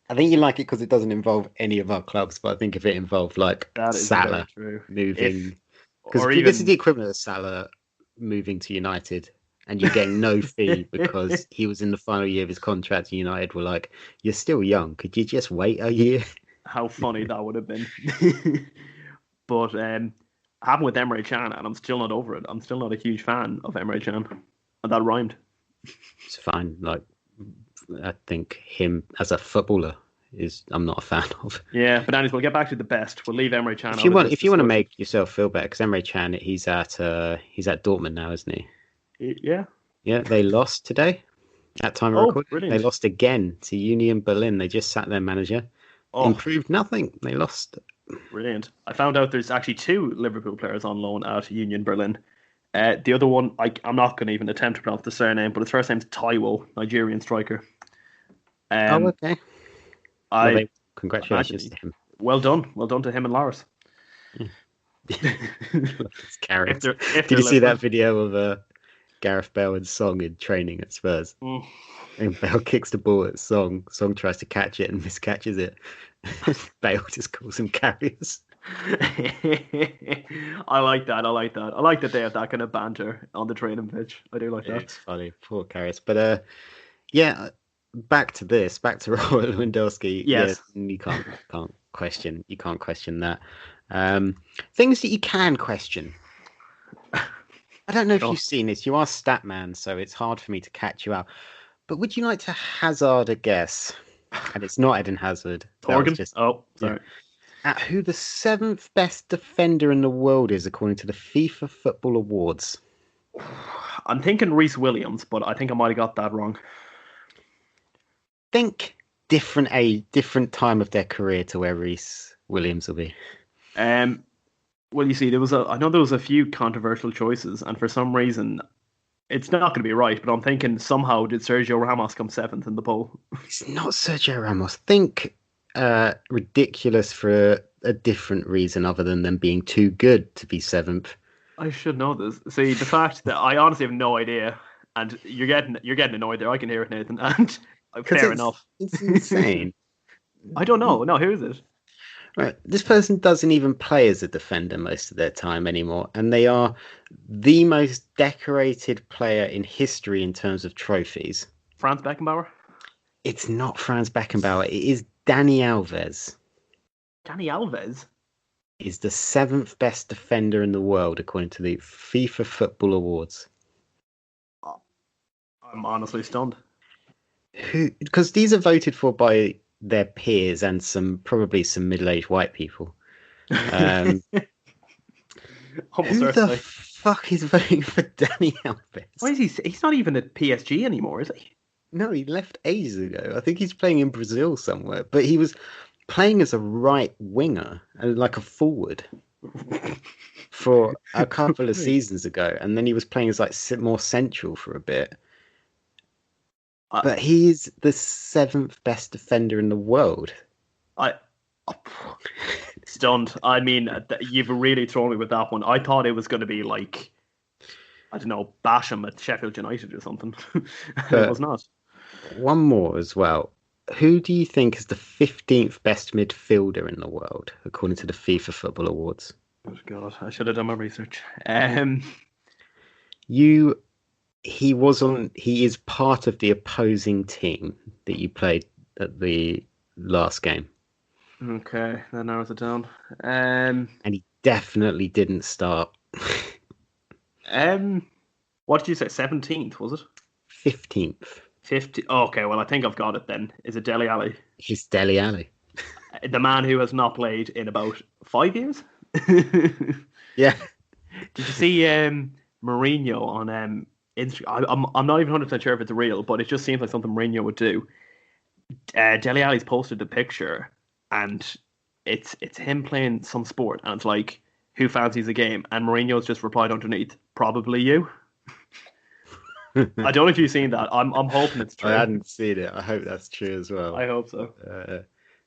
I think you like it because it doesn't involve any of our clubs, but I think if it involved like That is very Salah true. moving, because Or this is even the equivalent of Salah moving to United, and you're getting no fee because he was in the final year of his contract, and United were like, "You're still young. Could you just wait a year?" how funny that would have been. But happened with Emre Can, and I'm still not over it. I'm still not a huge fan of Emre Can. And that rhymed. It's fine. Like, I think him as a footballer I'm not a fan of. Yeah, but anyways, we'll get back to the best. We'll leave Emre Can If out you of want, this if you want to discussion. make yourself feel better, because Emre Can, he's at Dortmund now, isn't he? Yeah. Yeah, they lost today. At time of Oh, recording, they brilliant. lost again to Union Berlin. They just sacked their manager. Oh, Improved nothing. They lost. brilliant. I found out there's actually two Liverpool players on loan at Union Berlin. The other one, I'm not going to even attempt to pronounce the surname, but his first name's Taiwo, Nigerian striker. Oh, Um, okay. Well, I they imagine congratulations to him. well done to him and Lars. It's if Gareth. they're Did you see that listening. video of Gareth Bale and Song in training at Spurs? Mm. And Bale kicks the ball at Song. Song tries to catch it and miscatches it. Bale just calls him carriers. I like that. I like that. I like that they have that kind of banter on the training pitch. I do like that. It's funny, poor carriers. But yeah, back to Robert Lewandowski. Yeah, Yes. you can't question that. Things that you can question. I don't know if Sure. you've seen this. You are Statman, so it's hard for me to catch you out. But would you like to hazard a guess? And it's not Eden Hazard. That was Torgan? just Oh, sorry. at who the 7th best defender in the world is according to the FIFA Football Awards. I'm thinking Reese Williams, but I think I might have got that wrong. Think different time of their career to where Reese Williams will be. Well, you see, I know there was a few controversial choices, and for some reason, it's not going to be right. But I'm thinking somehow did Sergio Ramos come 7th in the poll? It's not Sergio Ramos. Think ridiculous for a different reason other than them being too good to be 7th. I should know this. See, the fact that I honestly have no idea, and you're getting annoyed there. I can hear it, Nathan. And fair enough. It's insane. I don't know. No, who is it? Right, this person doesn't even play as a defender most of their time anymore, and they are the most decorated player in history in terms of trophies. Franz Beckenbauer? It's not Franz Beckenbauer. It is Dani Alves. Dani Alves? Is the 7th best defender in the world according to the FIFA Football Awards. I'm honestly stunned. Because these are voted for by their peers and probably some middle-aged white people. Almost Who certainly. the fuck is voting for Dani Alves? Why is he? He's not even at PSG anymore, is he? No, he left ages ago. I think he's playing in Brazil somewhere, but he was playing as a right winger, like a forward, for a couple of seasons ago, and then he was playing as like more central for a bit. But he's the 7th best defender in the world. Stunned. I mean, you've really thrown me with that one. I thought it was going to be like, I don't know, Basham at Sheffield United or something. It was not. One more as well. Who do you think is the 15th best midfielder in the world, according to the FIFA Football Awards? Oh God, I should have done my research. He is part of the opposing team that you played at the last game. Okay, that narrows it down. And he definitely didn't start. What did you say? 17th, was it? 15th. 50. Oh, okay, well, I think I've got it then. Is it Dele Alli? He's Dele Alli. The man who has not played in about 5 years? Did Yeah. you see Mourinho on Instagram? I'm not even 100% sure if it's real, but it just seems like something Mourinho would do. Dele Alli's posted the picture, and it's him playing some sport, and it's like, who fancies a game? And Mourinho's just replied underneath, probably you. I don't know if you've seen that. I'm hoping it's true. I hadn't seen it. I hope that's true as well. I hope so.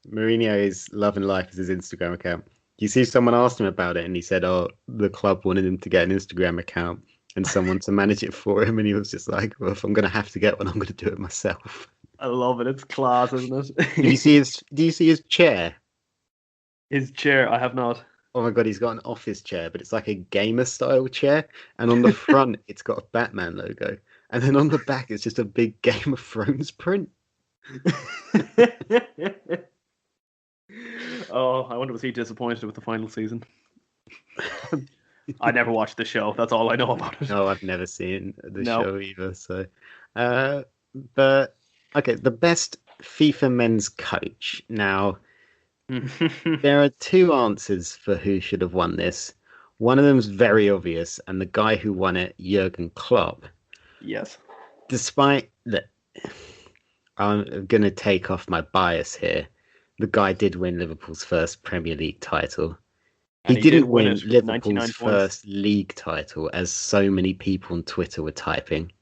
Mourinho's Love and Life is his Instagram account. You see, someone asked him about it, and he said, "Oh, the club wanted him to get an Instagram account and someone to manage it for him." And he was just like, "Well, if I'm going to have to get one, I'm going to do it myself." I love it. It's class, isn't it? Do you see his chair? His chair, I have not. Oh my god, he's got an office chair, but it's like a gamer style chair, and on the front it's got a Batman logo, and then on the back it's just a big Game of Thrones print. Oh, I wonder was he disappointed with the final season? I never watched the show. That's all I know about it. No, I've never seen the show either. So, but okay, the best FIFA men's coach. Now, there are two answers for who should have won this. One of them's very obvious, and the guy who won it, Jurgen Klopp. Yes. Despite that, I'm going to take off my bias here. The guy did win Liverpool's first Premier League title. He didn't win Liverpool's first league title, as so many people on Twitter were typing.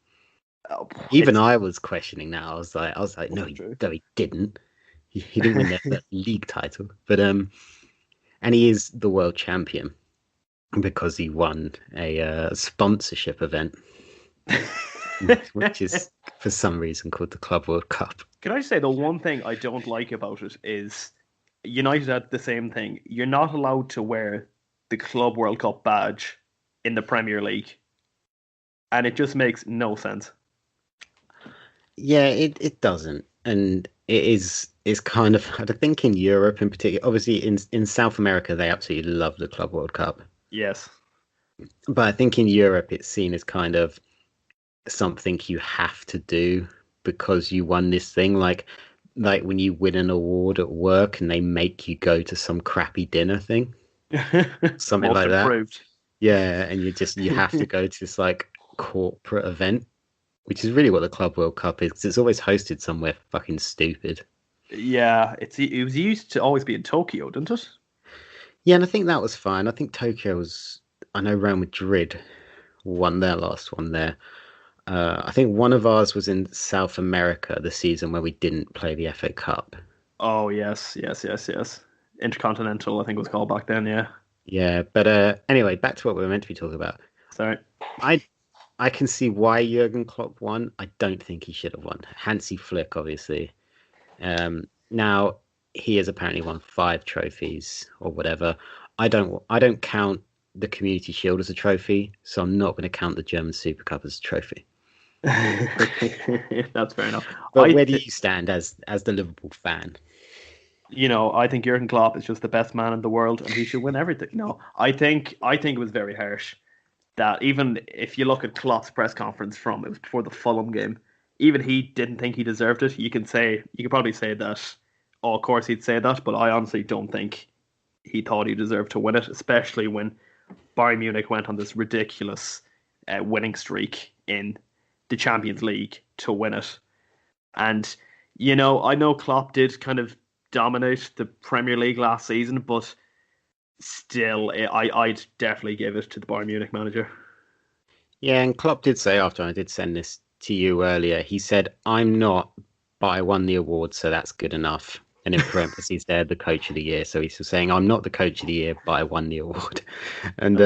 Oh, Even I was questioning that. I was like, no, he didn't. He didn't win their first league title, but and he is the world champion because he won a sponsorship event, which is for some reason called the Club World Cup. Can I just say the one thing I don't like about it is United had the same thing. You're not allowed to wear the Club World Cup badge in the Premier League, and it just makes no sense. Yeah, it doesn't, and it is kind of, I think in Europe in particular, obviously in South America they absolutely love the Club World Cup. Yes, but I think in Europe it's seen as kind of something you have to do because you won this thing, like when you win an award at work and they make you go to some crappy dinner thing, something like that. Yeah, and you have to go to this like corporate event, which is really what the Club World Cup is, because it's always hosted somewhere fucking stupid. Yeah, it was used to always be in Tokyo, didn't it? Yeah, and I think that was fine. I think Tokyo was. I know Real Madrid won their last one there. I think one of ours was in South America, the season where we didn't play the FA Cup. Oh, yes. Intercontinental, I think it was called back then, yeah. Yeah, but anyway, back to what we were meant to be talking about. Sorry. I can see why Jurgen Klopp won. I don't think he should have won. Hansi Flick, obviously. Now, he has apparently won 5 trophies or whatever. I don't count the Community Shield as a trophy, so I'm not going to count the German Super Cup as a trophy. That's fair enough. But where do you stand as the Liverpool fan? I think Jurgen Klopp is just the best man in the world, and he should win everything. No, I think it was very harsh that even if you look at Klopp's press conference it was before the Fulham game, even he didn't think he deserved it. You could probably say that. Oh, of course he'd say that, but I honestly don't think he thought he deserved to win it, especially when Bayern Munich went on this ridiculous winning streak in the Champions League to win it. And, I know Klopp did kind of dominate the Premier League last season, but still, I'd definitely give it to the Bayern Munich manager. Yeah, and Klopp did say after, I did send this to you earlier, he said, "I'm not, but I won the award, so that's good enough." And in parentheses there, the coach of the year. So he's saying, "I'm not the coach of the year, but I won the award." And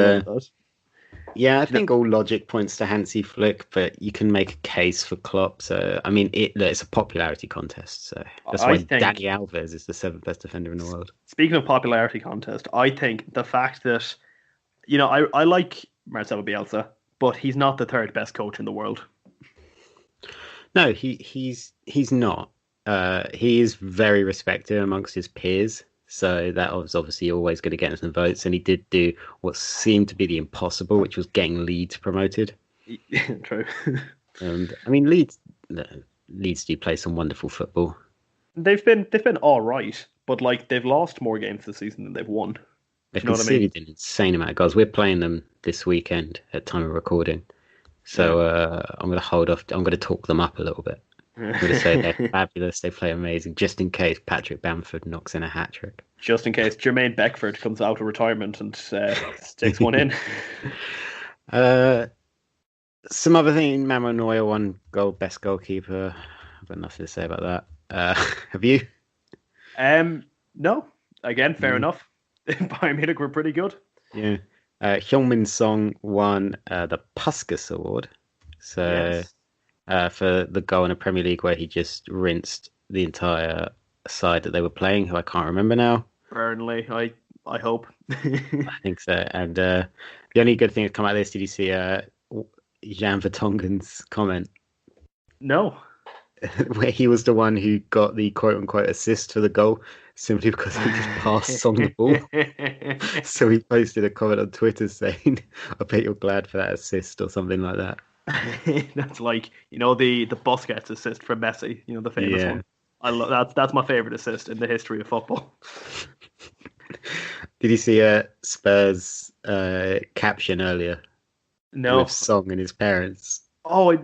yeah, I think all logic points to Hansi Flick, but you can make a case for Klopp. So I mean, it's a popularity contest. So that's why Dani Alves is the 7th best defender in the world. Speaking of popularity contest, I think the fact that I like Marcelo Bielsa, but he's not the 3rd best coach in the world. No, he's not. He is very respected amongst his peers. So that was obviously always going to get him some votes. And he did do what seemed to be the impossible, which was getting Leeds promoted. True. And I mean, Leeds do play some wonderful football. They've been all right, but like they've lost more games this season than they've won. They've Do you know what I mean? conceded an insane amount of goals. We're playing them this weekend at time of recording. So I'm going to hold off. I'm going to talk them up a little bit. I'm going to say they're fabulous. They play amazing, just in case Patrick Bamford knocks in a hat trick. Just in case Jermaine Beckford comes out of retirement and sticks one in. Some other thing, Manuel Neuer won best goalkeeper. I've got nothing to say about that. Have you? No. Again, fair enough. Bayern Munich were pretty good. Yeah. Heung-min Song won the Puskas Award. So for the goal in the Premier League where he just rinsed the entire side that they were playing, who I can't remember now. Burnley, I hope. I think so. And the only good thing that's come out of this, did you see Jan Vertonghen's comment? No. Where he was the one who got the quote-unquote assist for the goal simply because he just passed on the ball. So he posted a comment on Twitter saying, I bet you're glad for that assist or something like that. That's like, the Busquets assist from Messi, the famous one. I love that's my favorite assist in the history of football. Did you see a Spurs caption earlier? No. With Song and his parents. Oh,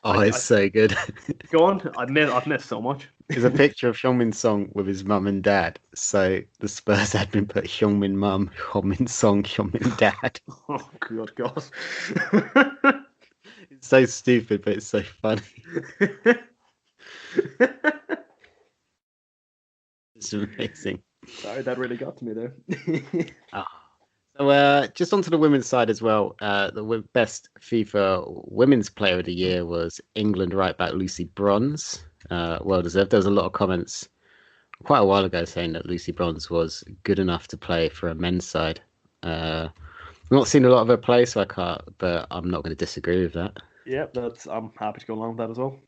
it's so good. Go on. I've missed so much. There's a picture of Heung-min Song with his mum and dad. So the Spurs admin put Heung-min mum, Heung-min Song, Heung-min dad. Oh, good God. It's so stupid, but it's so funny. It's amazing. Sorry, that really got to me there. So just onto the women's side as well. The best FIFA Women's Player of the Year was England right back Lucy Bronze. Well deserved. There was a lot of comments quite a while ago saying that Lucy Bronze was good enough to play for a men's side. I've not seen a lot of her play, so I can't. But I'm not going to disagree with that. Yeah, I'm happy to go along with that as well.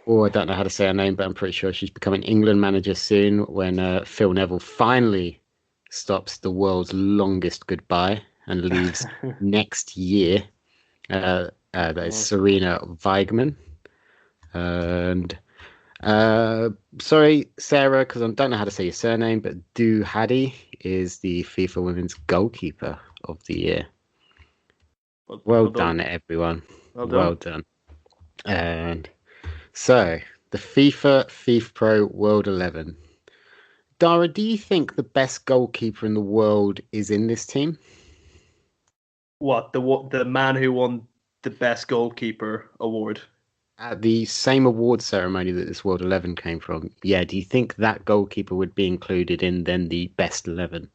Oh, I don't know how to say her name, but I'm pretty sure she's becoming England manager soon when Phil Neville finally stops the world's longest goodbye and leaves next year. That is Serena Weigmann. And sorry, Sarah, because I don't know how to say your surname, but Du Hadi is the FIFA Women's Goalkeeper of the Year. Well done, everyone. Well done. And so, the FIFA Pro World 11. Darragh, do you think the best goalkeeper in the world is in this team? What, the man who won the best goalkeeper award? At the same award ceremony that this World 11 came from, yeah, do you think that goalkeeper would be included in then the best 11?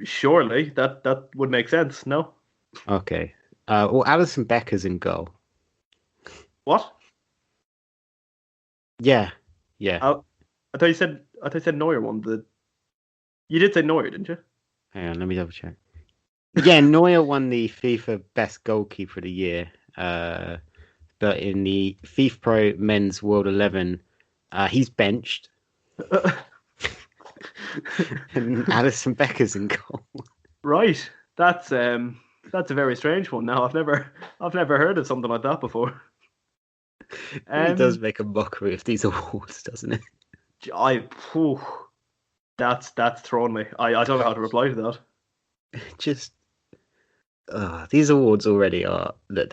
Surely, that would make sense, no? Okay. Well, Alison Becker's in goal. What? Yeah. I thought you said Neuer won the. You did say Neuer, didn't you? Hang on, let me double check. Yeah, Neuer won the FIFA Best Goalkeeper of the Year. But in the FIFA Pro Men's World 11, he's benched. And Alison Becker's in goal. Right. That's a very strange one. Now I've never heard of something like that before. It does make a mockery of these awards, doesn't it? That's thrown me. I don't know how to reply to that. Just these awards already are that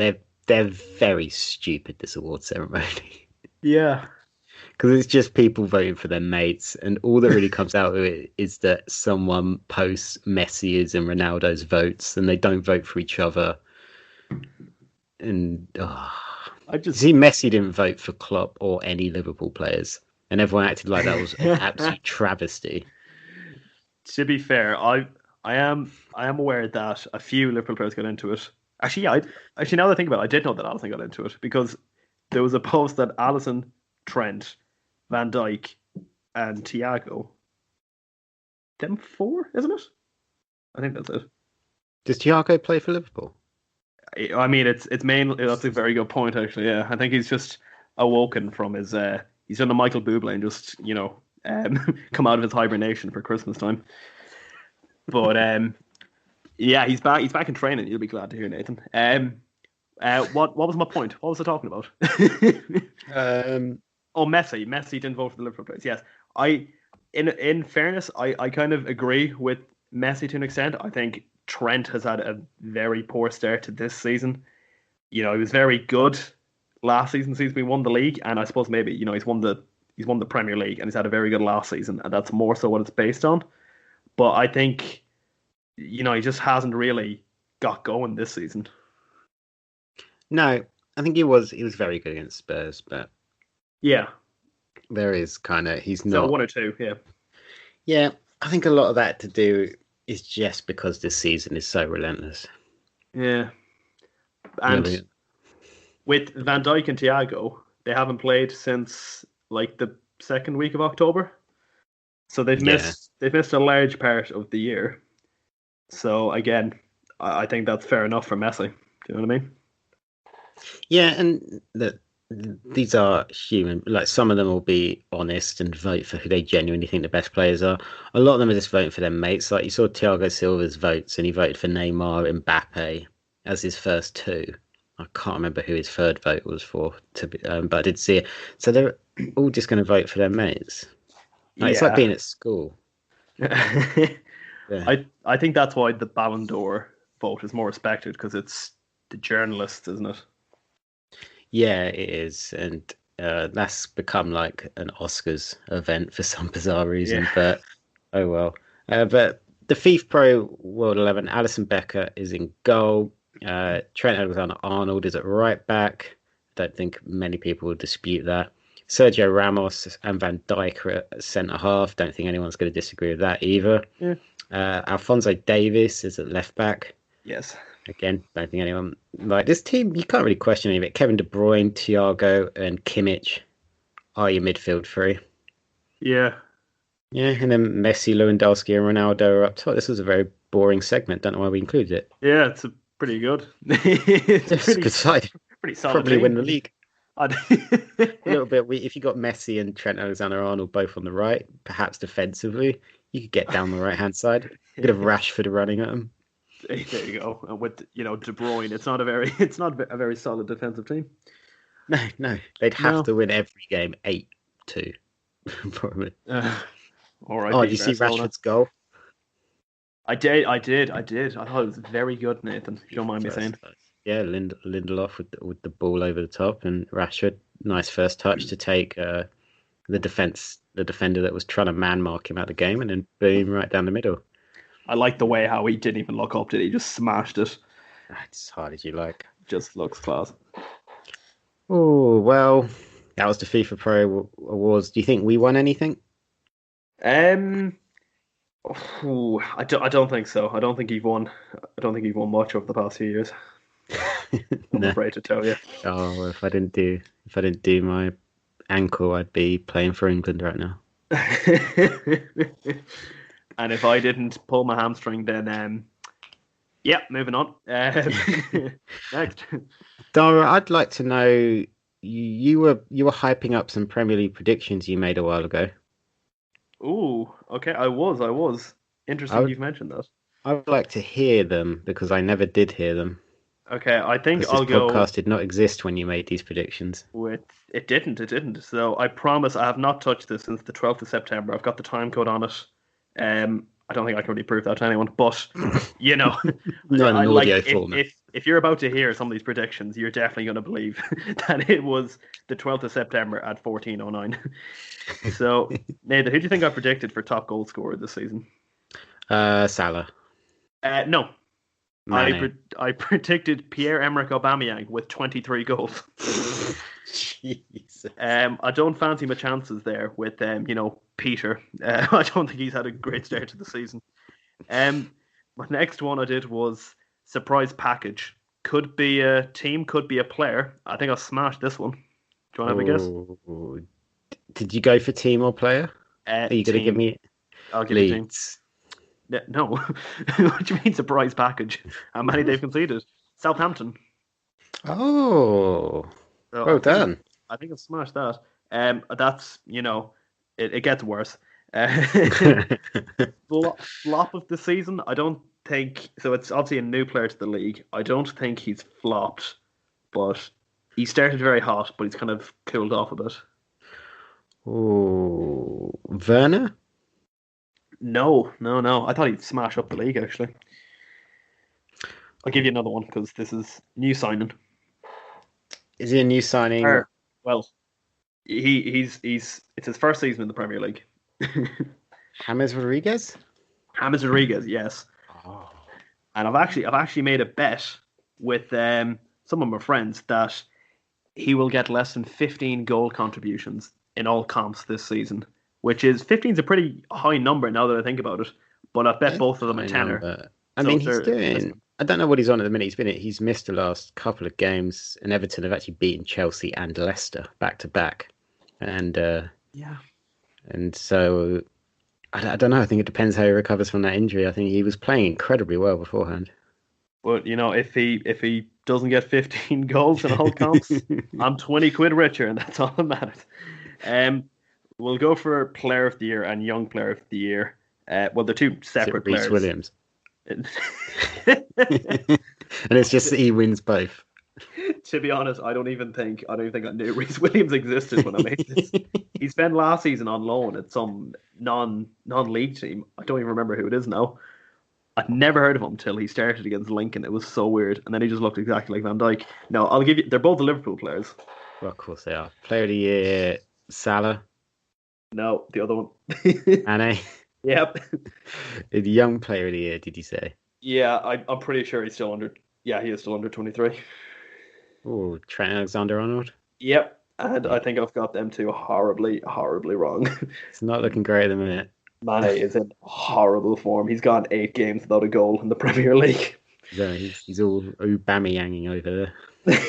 they're very stupid. This award ceremony. Yeah. Because it's just people voting for their mates, and all that really comes out of it is that someone posts Messi's and Ronaldo's votes, and they don't vote for each other. And see, Messi didn't vote for Klopp or any Liverpool players, and everyone acted like that was an absolute travesty. To be fair, I am aware that a few Liverpool players got into it. Actually, now that I think about it, I did know that Alisson got into it because there was a post that Alisson, Trent, Van Dijk, and Thiago. Them four, isn't it? I think that's it. Does Thiago play for Liverpool? I mean, it's mainly. That's a very good point, actually. Yeah, I think he's just awoken from his. He's done a Michael Bublé and just come out of his hibernation for Christmas time. But yeah, he's back. He's back in training. You'll be glad to hear, Nathan. What was my point? What was I talking about? Oh, Messi. Messi didn't vote for the Liverpool place. Yes, in fairness, I kind of agree with Messi to an extent. I think Trent has had a very poor start to this season. He was very good last season since we won the league, and I suppose maybe he's won the Premier League, and he's had a very good last season, and that's more so what it's based on. But I think he just hasn't really got going this season. No, I think he was very good against Spurs, but yeah, there is he's so not 1 or 2. Yeah, I think a lot of that to do is just because this season is so relentless. Yeah, and with Van Dijk and Thiago, they haven't played since like the second week of October, so they've missed a large part of the year. So again, I think that's fair enough for Messi. Do you know what I mean? Yeah, and these are human. Like, some of them will be honest and vote for who they genuinely think the best players are. A lot of them are just voting for their mates. Like, you saw Thiago Silva's votes, and he voted for Neymar and Mbappe as his first two. I can't remember who his third vote was for, but I did see it. So they're all just going to vote for their mates. It's like being at school. Yeah. I think that's why the Ballon d'Or vote is more respected, because it's the journalists, isn't it? Yeah, it is, and that's become like an Oscars event for some bizarre reason. Yeah. But oh well. But the FIFA Pro World 11, Alisson Becker is in goal. Trent Alexander-Arnold is at right back. Don't think many people will dispute that. Sergio Ramos and Van Dijk are at centre half. Don't think anyone's going to disagree with that either. Yeah. Alphonso Davies is at left back. Yes. Again, don't think anyone like this team. You can't really question any of it. Kevin De Bruyne, Thiago, and Kimmich are your midfield three. Yeah. Yeah, and then Messi, Lewandowski, and Ronaldo are up top. This was a very boring segment. Don't know why we included it. Yeah, it's pretty good. It's a good side. Pretty solid. Probably team. win the league. A little bit. If you got Messi and Trent Alexander-Arnold both on the right, perhaps defensively, you could get down the right-hand side. A bit of Rashford running at them. There you go. And with De Bruyne, it's not a very solid defensive team. No, they'd have to win every game 8-2, probably. All right. Oh, did you see Rashford's goal? I did. I thought it was very good, Nathan. If you don't mind me saying. Yeah, Lindelof with the ball over the top, and Rashford, nice first touch to take the defender that was trying to man mark him out of the game, and then boom, right down the middle. I like the way how he didn't even look up, did he? Just smashed it. It's as hard as you like. Just looks class. Oh, well, that was the FIFA Pro Awards. Do you think we won anything? I don't think so. I don't think you've won much over the past few years. I'm afraid to tell you. Oh, well, if I didn't do my ankle, I'd be playing for England right now. And if I didn't pull my hamstring, then moving on. Next, Darragh, I'd like to know, you were hyping up some Premier League predictions you made a while ago. Ooh, okay, I was. Interesting you've mentioned that. I would like to hear them, because I never did hear them. Okay, I think I'll go. This podcast did not exist when you made these predictions. It didn't. So I promise I have not touched this since the 12th of September. I've got the time code on it. I don't think I can really prove that to anyone, but not in an audio format. If you're about to hear some of these predictions, you're definitely going to believe that it was the 12th of September at 14:09. So, Nathan, who do you think I predicted for top goal scorer this season? Salah. No. I predicted Pierre-Emerick Aubameyang with 23 goals. Jesus. I don't fancy my chances there with Peter. I don't think he's had a great start to the season. My next one I did was surprise package. Could be a team, could be a player. I think I smashed this one. Do you want to have a guess? Did you go for team or player? Are you going to give me? I'll give you team. No. What do you mean surprise package? How many they've conceded? Southampton. Oh, so well done. I think I've smashed that. That's it gets worse. Flop of the season, I don't think so. It's obviously a new player to the league. I don't think he's flopped, but he started very hot, but he's kind of cooled off a bit. Oh, Werner? No, no, no. I thought he'd smash up the league actually. I'll give you another one because this is new signing. Is he a new signing? Or, well, he's it's his first season in the Premier League. James Rodriguez? James Rodriguez, yes. Oh. And I've actually made a bet with some of my friends that he will get less than 15 goal contributions in all comps this season, which is 15 is a pretty high number now that I think about it. But I bet both of them a tenner. I So mean, if he's they're- doing. I don't know what he's on at the minute. He's missed the last couple of games, and Everton have actually beaten Chelsea and Leicester back to back, and Yeah. and so I don't know. I think it depends how he recovers from that injury. I think he was playing incredibly well beforehand. But if he doesn't get 15 goals in all comps, I'm 20 quid richer, and that's all that matters. We'll go for Player of the Year and Young Player of the Year. Well, they're two separate Reece players. Williams, and it's just that he wins both. To be honest, I don't even think I knew Reece Williams existed when I made this. He spent last season on loan at some non-league team. I don't even remember who it is now. I'd never heard of him until he started against Lincoln. It was so weird, and then he just looked exactly like Van Dijk. No, I'll give you. They're both Liverpool players. Well, of course they are. Player of the Year, Salah, No, the other one. Mane. Yep. The Young Player of the Year, did you say? Yeah, I'm pretty sure he's still under. Yeah, he is still under 23. Oh, Trent Alexander-Arnold. Yep, and I think I've got them two horribly, horribly wrong. It's not looking great at the minute. Mane is in horrible form. He's gone 8 games without a goal in the Premier League. He's all Aubameyanging over there.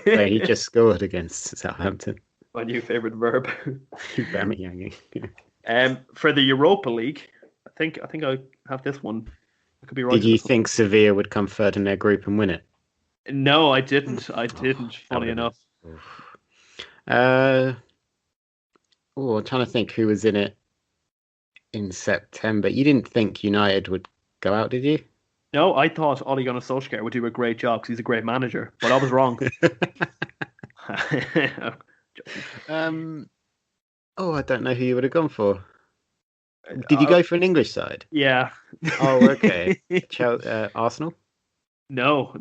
Where he just scored against Southampton. My new favourite verb. Aubameyanging. For the Europa League, I think I have this one. I could be right. Did you think Sevilla would come third in their group and win it? No, I didn't. Funny enough. I'm trying to think who was in it in September. You didn't think United would go out, did you? No, I thought Ole Gunnar Solskjaer would do a great job because he's a great manager, but I was wrong. I don't know who you would have gone for. Did you go for an English side? Yeah. Oh, okay. Arsenal? No.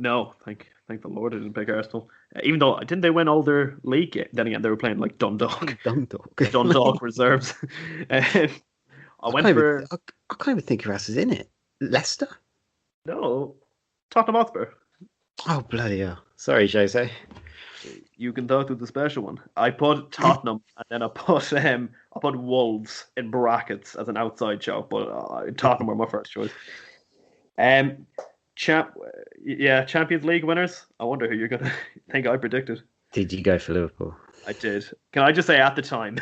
Thank the Lord I didn't pick Arsenal. Even though didn't they win all their league games? Then again, they were playing like Dundalk. Dundalk reserves. I can't even think who else is in it. Leicester? No, Tottenham Hotspur. Oh, bloody hell! Sorry, Jose. You can talk to the special one. I put Tottenham and then I put Wolves in brackets as an outside shout, but Tottenham were my first choice. Champions League winners. I wonder who you're gonna think I predicted. Did you go for Liverpool? I did. Can I just say at the time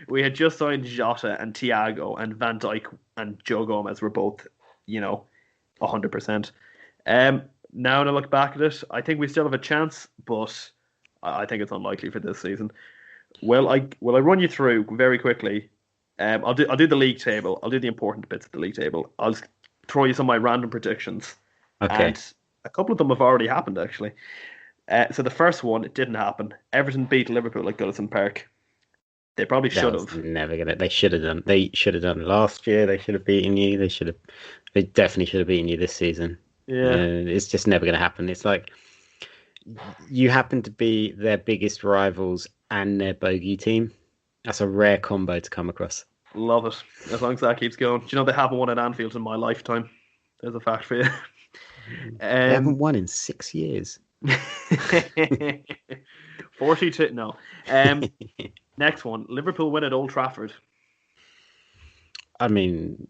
we had just signed Jota and Thiago and Van Dijk and Joe Gomez were both, 100%. Now when I look back at it, I think we still have a chance, but I think it's unlikely for this season. Will I run you through very quickly? I'll do the league table. I'll do the important bits of the league table. I'll just throw you some of my random predictions. Okay. And a couple of them have already happened, actually. So the first one, it didn't happen. Everton beat Liverpool at Goodison Park. They probably should have. Never gonna. They should have done. They should have done last year. They should have beaten you. They definitely should have beaten you this season. Yeah. It's just never gonna happen. It's like you happen to be their biggest rivals and their bogey team. That's a rare combo to come across. Love it. As long as that keeps going. Do you know they haven't won at Anfield in my lifetime? There's a fact for you. They haven't won in 6 years. 42. No. Next one. Liverpool win at Old Trafford. I mean,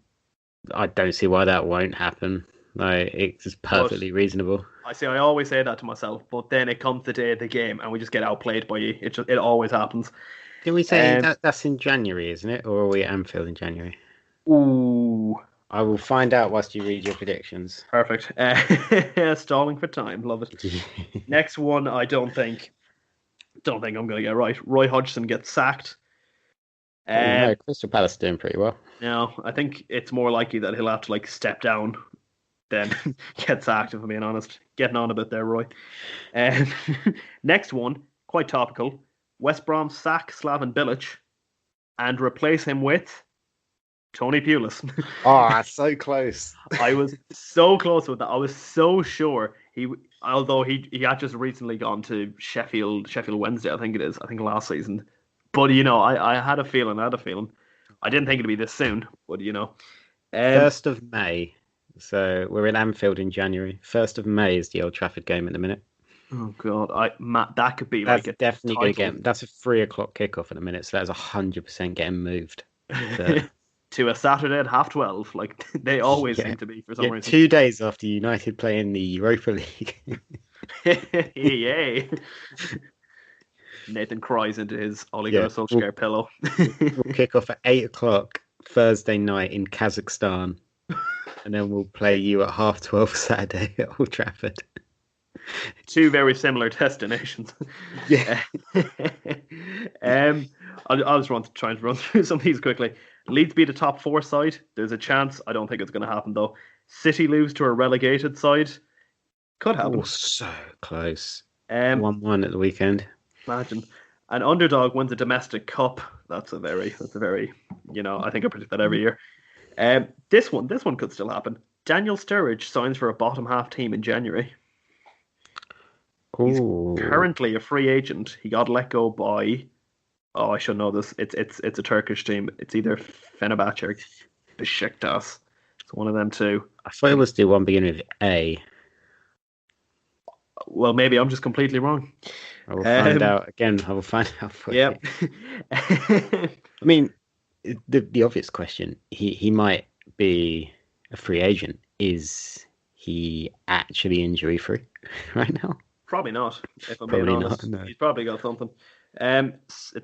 I don't see why that won't happen. Like, it's perfectly reasonable. I always say that to myself, but then it comes the day of the game and we just get outplayed by you. It always happens. Did we say that's in January, isn't it? Or are we at Anfield in January? Ooh. I will find out whilst you read your predictions. Perfect. Stalling for time. Love it. Next one, I don't think I'm going to get right. Roy Hodgson gets sacked. Oh Um, no, Crystal Palace are doing pretty well. no, I think it's more likely that he'll have to like step down than get sacked, if I'm being honest. Getting on a bit there, Roy. Um, next one, quite topical. West Brom sack Slaven Bilic and replace him with Tony Pulis. Oh, so close. I was so close with that. I was so sure although he had just recently gone to Sheffield Wednesday, I think it is. I think last season. But I had a feeling. I didn't think it'd be this soon. But um, 1st of May. So we're in Anfield in January. 1st of May is the Old Trafford game at the minute. oh god, Matt, that could be That's like a definitely going to title get. That's a 3 o'clock kickoff in a minute. So that's 100% getting moved. To, to a Saturday at 12:30. Like they always yeah, seem to be for some yeah. reason. 2 days after United play in the Europa League. Yay! Nathan cries into his Ole Gunnar Yeah, Solskjaer pillow. we'll kick off at 8 o'clock Thursday night in Kazakhstan, and then we'll play you at 12:30 Saturday at Old Trafford. Two very similar destinations. Yeah. um, I'll just want to try and run through some of these quickly. Leeds beat a top four side. There's a chance. I don't think it's going to happen though. City lose to a relegated side. Could happen. Oh, so close. Um, 1-1 at the weekend. imagine an underdog wins a domestic cup. That's a very. I think I predict that every year. This one could still happen. Daniel Sturridge signs for a bottom half team in January. He's Oh, currently a free agent. He got let go by. Oh, I should know this. It's a Turkish team. It's either Fenerbahce or Besiktas. It's one of them two. I thought it was the one beginning with A. Well, maybe I'm just completely wrong. I will find out again. I will find out for Yeah. you. I mean, the obvious question. He might be a free agent. Is he actually injury free right now? Probably not. If I'm Probably being not, honest, no. he's probably got something.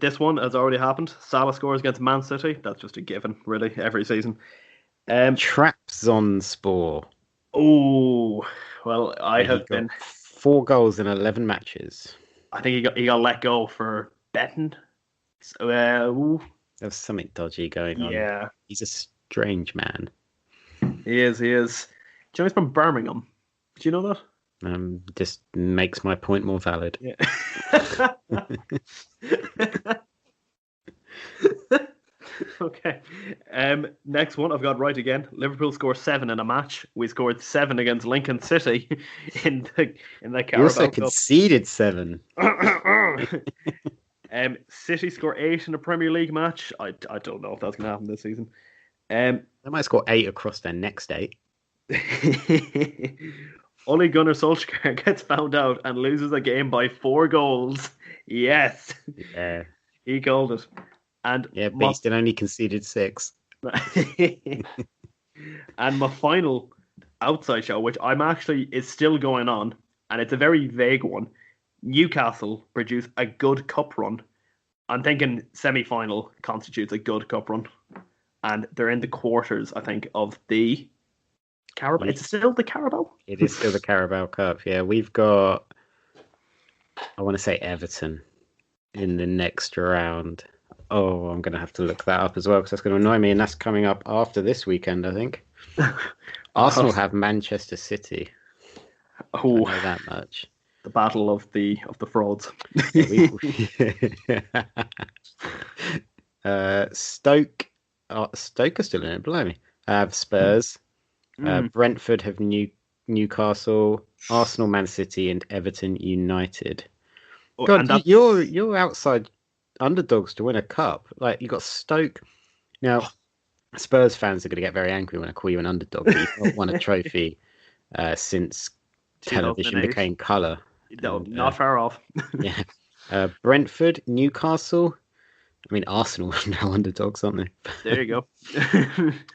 This one has already happened. Salah scores against Man City. That's just a given, really, every season. Traps on Spore. Oh, well, I He have got been. 4 goals in 11 matches. I think he got let go for betting. So, There's something dodgy going on. yeah, He's a strange man. he is. Do you know he's from Birmingham? Do you know that? Just makes my point more valid. Yeah. Okay. Next one I've got right again. Liverpool score 7 in a match. We scored 7 against Lincoln City in the We Carabao also Cup. conceded 7. City score 8 in a Premier League match. I don't know if that's going to happen this season. They might score 8 across their next 8. Ole Gunnar Solskjaer gets found out and loses a game by 4 goals. Yes, Yeah. he called it. And Yeah, but he still only conceded 6. and my final outside show, which is still going on, and it's a very vague one. Newcastle produce a good cup run. I'm thinking semi-final constitutes a good cup run, and they're in the quarters, I think, of the Carabao. It's still the Carabao. It is still the Carabao Cup. Yeah, we've got, I want to say Everton in the next round. Oh, I'm going to have to look that up as well because that's going to annoy me, and that's coming up after this weekend, I think. Arsenal have Manchester City. Oh, I know that much. The battle of the frauds. Stoke are still in it. Blimey. Have Spurs. Brentford have Newcastle, Arsenal, Man City, and Everton United. God, you're outside underdogs to win a cup. Like you got Stoke. Now, Spurs fans are going to get very angry when I call you an underdog. But you've not won a trophy since television became colour. No, not far off. Yeah. Brentford, Newcastle. I mean, Arsenal are now underdogs, aren't they? There you go.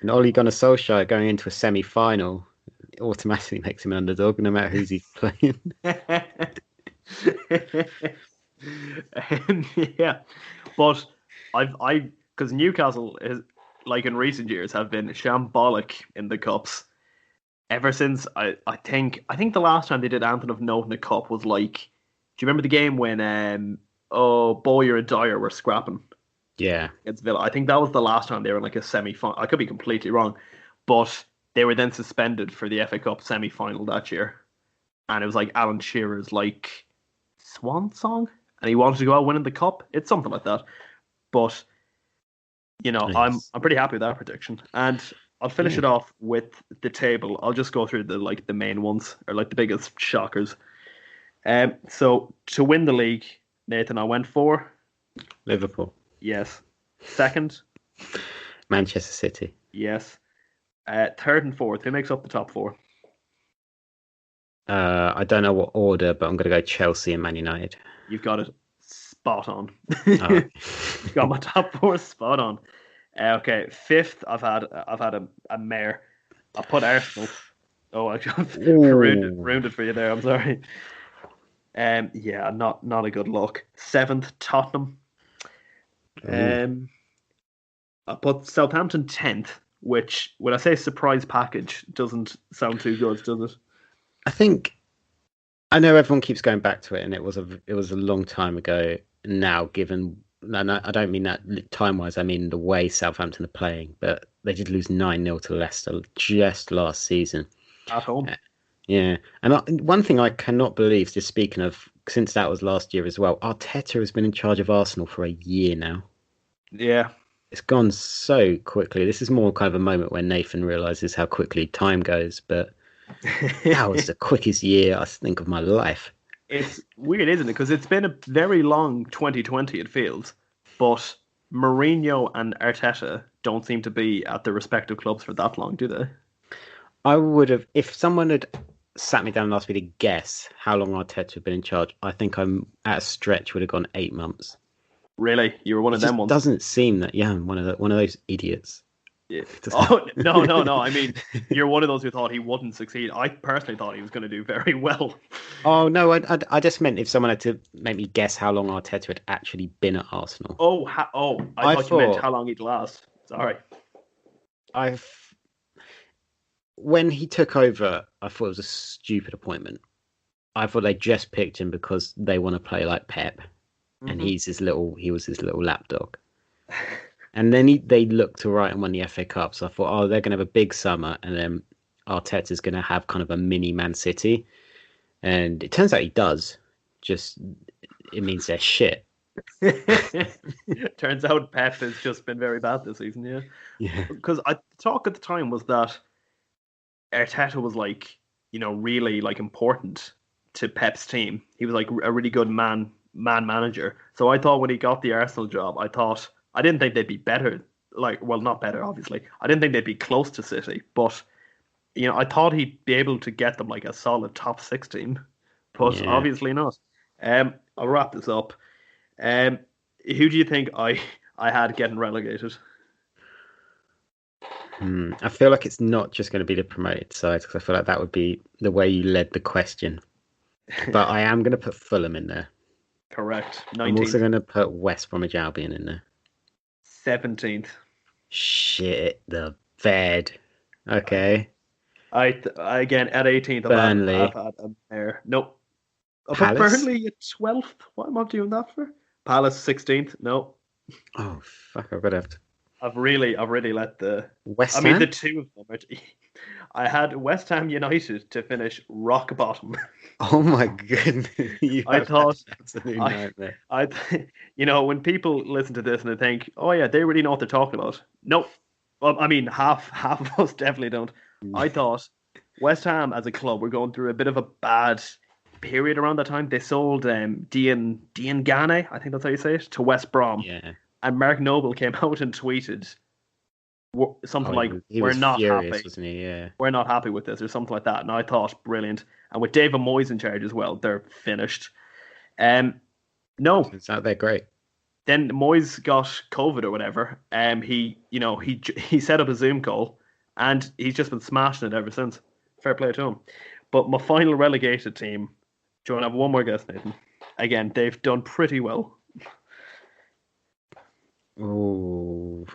And Ole Gunnar Solskjaer going into a semi-final automatically makes him an underdog, no matter who's he's playing. Yeah, but because Newcastle is like in recent years have been shambolic in the cups ever since I think the last time they did anything of note in the cup was like, do you remember the game when Bowyer and Dyer were scrapping? Yeah. against Villa. I think that was the last time they were in like a semi-final. I could be completely wrong, but they were then suspended for the FA Cup semi-final that year, and it was like Alan Shearer's like swan song, and he wanted to go out winning the cup. It's something like that. But Yes. I'm pretty happy with that prediction, and I'll finish Yeah. it off with the table. I'll just go through the main ones or like the biggest shockers. So to win the league, Nathan, I went for Liverpool. yes. Second, Manchester City. yes. Third and fourth, who makes up the top four? I don't know what order, but I'm going to go Chelsea and Man United. You've got it spot on. Oh. Got my top four spot on. Okay, fifth, I've had a mare. I put Arsenal. Oh, I ruined it for you there. I'm sorry. Yeah, not a good look. Seventh, Tottenham. Ooh. I put Southampton 10th, which when I say surprise package doesn't sound too good, does it? I think I know everyone keeps going back to it, and it was a long time ago now. Given no, I don't mean that time wise. I mean the way Southampton are playing. But they did lose 9-0 to Leicester just last season. At home. Yeah, and one thing I cannot believe, just speaking of, since that was last year as well, Arteta has been in charge of Arsenal for a year now. Yeah. It's gone so quickly. This is more kind of a moment where Nathan realizes how quickly time goes, but that was the quickest year I think of my life. It's weird, isn't it? Because it's been a very long 2020, it feels. But Mourinho and Arteta don't seem to be at their respective clubs for that long, do they? I would have, if someone had sat me down and asked me to guess how long Arteta had been in charge, I think I'm at a stretch would have gone 8 months. Really? You were one It of them just ones? doesn't seem that young. One of those idiots. Yeah. Just- Oh, no, no, no. I mean, you're one of those who thought he wouldn't succeed. I personally thought he was going to do very well. Oh no, I just meant if someone had to make me guess how long Arteta had actually been at Arsenal. I I thought you meant thought how long he'd last. Sorry. I've when he took over, I thought it was a stupid appointment. I thought they just picked him because they want to play like Pep, and Mhm. he was his little lapdog. And then they looked to right and won the FA Cup. So I thought, oh, they're going to have a big summer, and then Arteta's going to have kind of a mini Man City. And it turns out he does. Just it means they're shit. Turns out Pep has just been very bad this season, yeah. Yeah. Because I talk at the time was that Arteta was like, really like important to Pep's team. He was like a really good man manager. So I thought when he got the Arsenal job, I didn't think they'd be better. Like, well, not better, obviously. I didn't think they'd be close to City, but I thought he'd be able to get them like a solid top six team, but Yeah. obviously not. I'll wrap this up. Um, who do you think I had getting relegated? I feel like it's not just going to be the promoted side because I feel like that would be the way you led the question. But I am going to put Fulham in there. Correct. I'm also 19th. going to put West Bromwich Albion in there. 17th. Shit, the bed. Okay. Again at 18th. Burnley. I've had a pair. Nope. I put Palace. Burnley at 12th. What am I doing that for? Palace 16th. No. Oh fuck! I've got to have to. I've really let the. West I mean, Ham. the two of them. I had West Ham United to finish rock bottom. Oh my goodness! You I have thought had an absolute I, nightmare. when people listen to this and they think, "Oh yeah, they really know what they're talking about." No, well, I mean, half of us definitely don't. I thought West Ham as a club were going through a bit of a bad period around that time. They sold Dean Gane, I think that's how you say it, to West Brom, Yeah. and Mark Noble came out and tweeted something Oh, like, he "We're was not furious, happy. wasn't he? Yeah. We're not happy with this," or something like that. And I thought, brilliant. And with David Moyes in charge as well, they're finished. No. Turns out they're great. Then Moyes got COVID or whatever. He set up a Zoom call, and he's just been smashing it ever since. Fair play to him. But my final relegated team. Do you want to have one more guess, Nathan? Again, they've done pretty well. Oh.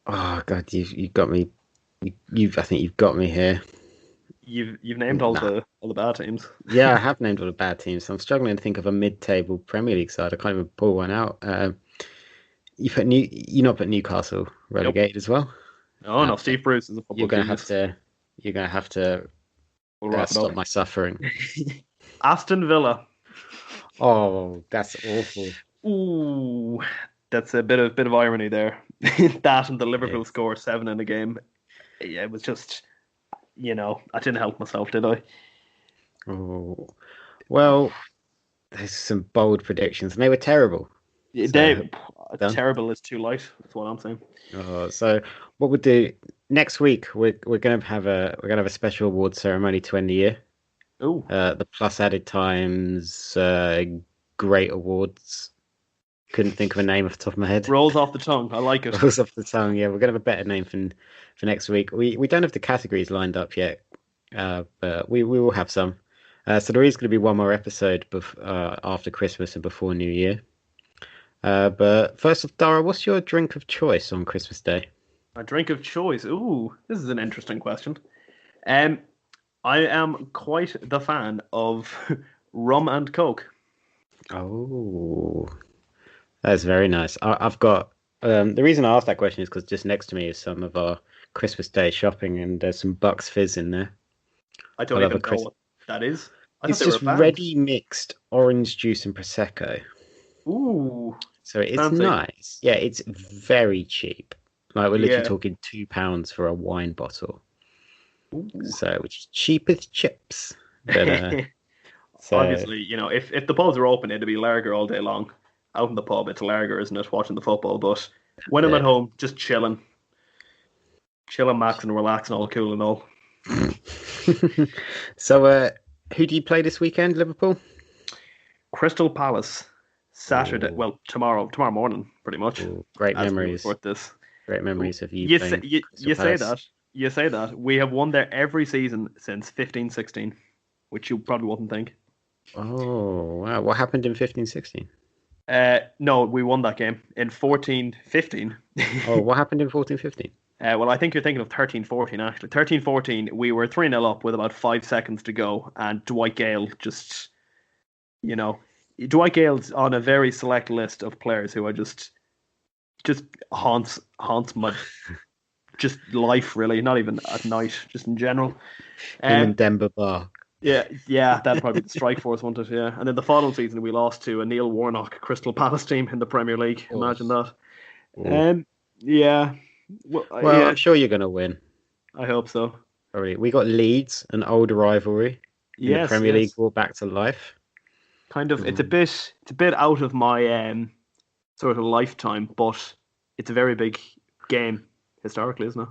Oh God, you've got me. I think you've got me here. You've named all Nah. the bad teams. Yeah, I have named all the bad teams. So I'm struggling to think of a mid-table Premier League side. I can't even pull one out. You not put Newcastle Nope. relegated as well. Oh no, Okay. Steve Bruce is a You're football gonna have genius. to. You're gonna have to We'll wrap it stop up. my suffering. Aston Villa. Oh, that's awful. Ooh, that's a bit of irony there. That and the Liverpool Yes. score 7 in the game. Yeah, it was just, I didn't help myself, did I? Oh, well, there's some bold predictions, and they were terrible. So They, done. terrible is too light. That's what I'm saying. So what we'll do next week? We're gonna have a special award ceremony to end the year. Ooh, The Plus Added Times Great Awards. Couldn't think of a name off the top of my head. rolls off the tongue. I like it. Rolls off the tongue. Yeah, we're gonna have a better name for next week. We don't have the categories lined up yet, but we will have some. So there is going to be one more episode after Christmas and before New Year. But first off, Dara, what's your drink of choice on Christmas Day? A drink of choice. Ooh, this is an interesting question. Um, I am quite the fan of rum and coke. Oh, that's very nice. I've got the reason I asked that question is because just next to me is some of our Christmas Day shopping, and there's some Bucks Fizz in there. I I don't love a even know Chris. what that is. I thought It's they were a just band. ready mixed orange juice and prosecco, Ooh, so it's fancy. nice. Yeah, it's very cheap. Like we're literally Yeah. talking £2 for a wine bottle, Ooh. so which is cheap as chips. But so Obviously, if the pubs are open, it'd be lager all day long. Out in the pub, it's lager, isn't it? Watching the football. But when I'm at the home, just chilling, max, and relaxing, all cool and all. so who do you play this weekend, Liverpool? Crystal Palace, Saturday. Oh, Well, tomorrow morning, pretty much, oh, great as we memories. record this. Great memories of you You say, playing you, Crystal you say Palace. that. You say that. We have won there every season since 15-16, which you probably wouldn't think. Oh, wow. What happened in 15-16? No, we won that game in 14-15. Oh, what happened in 14-15? Well, I think you're thinking of 13-14, actually. 13-14, we were 3-0 up with about 5 seconds to go, and Dwight Gale you know, Dwight Gale's on a very select list of players who are just haunts my just life, really, not even at night, just in general. Him Um, and Demba Ba. yeah, that'd probably be the strike force, wouldn't it? Yeah, and then the following season we lost to a Neil Warnock Crystal Palace team in the Premier League. Oh, Imagine that. oh. Um, yeah, Well, yeah, I'm sure you're going to win. I hope so. Probably. We got Leeds, an old rivalry in the Yes, Premier League, yes. brought back to life. Kind of. Mm. It's a bit out of my sort of lifetime, but it's a very big game historically, isn't it?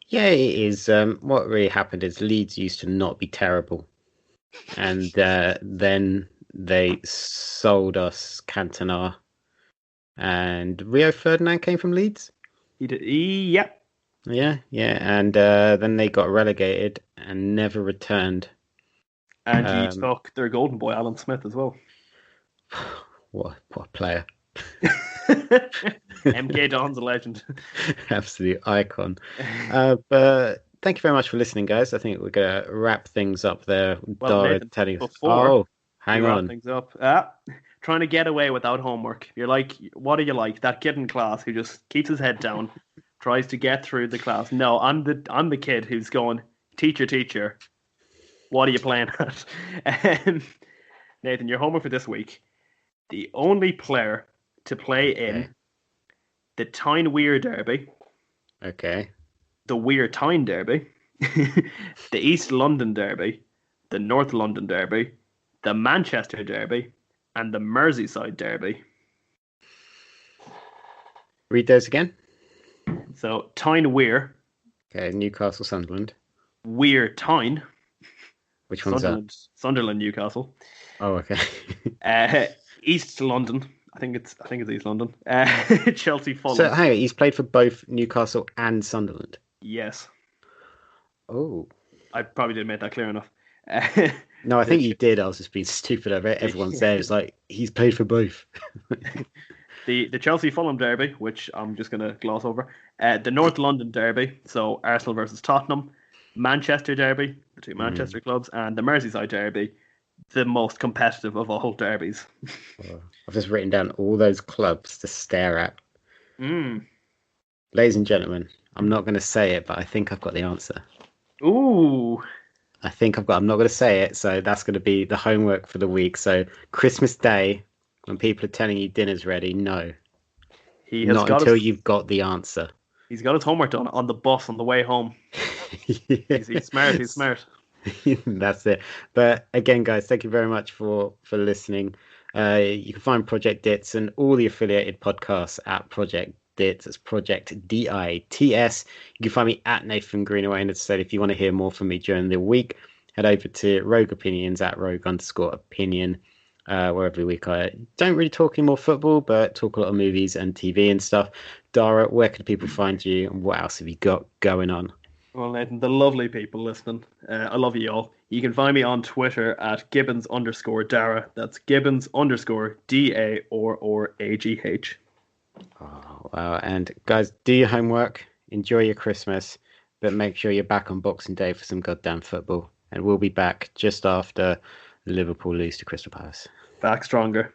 Yeah, it is. What really happened is Leeds used to not be terrible, and then they sold us Cantona, and Rio Ferdinand came from Leeds. He did. Yep. Yeah, yeah, and then they got relegated and never returned. And he Um, took their golden boy, Alan Smith, as well. what a player! MK Don's a legend. Absolute icon. But thank you very much for listening, guys. I think we're gonna wrap things up there. Well, Dara Nathan, telling us. before Oh, we hang wrap on. things up, trying to get away without homework. You're like, what are you like? That kid in class who just keeps his head down, tries to get through the class. No, I'm the kid who's going, teacher, teacher, what are you playing at? Nathan, your homework for this week. The only player to play Okay. in the Tyne Weir Derby, Okay. the Weir Tyne Derby, the East London Derby, the North London Derby, the Manchester Derby, and the Merseyside Derby. Read those again. So Tyne Weir, Okay. Newcastle, Sunderland. Weir Tyne, Which one's that? Sunderland, Newcastle, Oh, okay. East London. I think it's East London. Chelsea, Fulham. So, hang on, he's played for both Newcastle and Sunderland. Yes, Oh. I probably didn't make that clear enough. No, I The think you did. I was just being stupid. I bet everyone says like he's played for both. the Chelsea Fulham derby, which I'm just going to gloss over. The North London derby, so Arsenal versus Tottenham. Manchester Derby, the two Manchester clubs, and the Merseyside Derby, the most competitive of all derbies. Oh, I've just written down all those clubs to stare at. Mm. Ladies and gentlemen, I'm not going to say it, but I think I've got the answer. Ooh. I'm not going to say it, so that's going to be the homework for the week. So, Christmas Day, when people are telling you dinner's ready, no, He has not got until his you've got the answer. he's got his homework done on the bus on the way home. He's smart, he's smart. That's it. But again, guys, thank you very much for listening. You can find Project Dits and all the affiliated podcasts at Project Dits. It's Project DITS. You can find me at Nathan Greenaway. And as I said, if you want to hear more from me during the week, head over to Rogue Opinions at Rogue_opinion. Where every week I don't really talk any more football, but talk a lot of movies and TV and stuff. Darragh, where can people find you, and what else have you got going on? Well, Nathan, the lovely people listening, I love you all. You can find me on Twitter at Gibbons_Darragh. That's Gibbons_DARRAGH. Oh, wow. And guys, do your homework, enjoy your Christmas, but make sure you're back on Boxing Day for some goddamn football. And we'll be back just after Liverpool lose to Crystal Palace. Back stronger.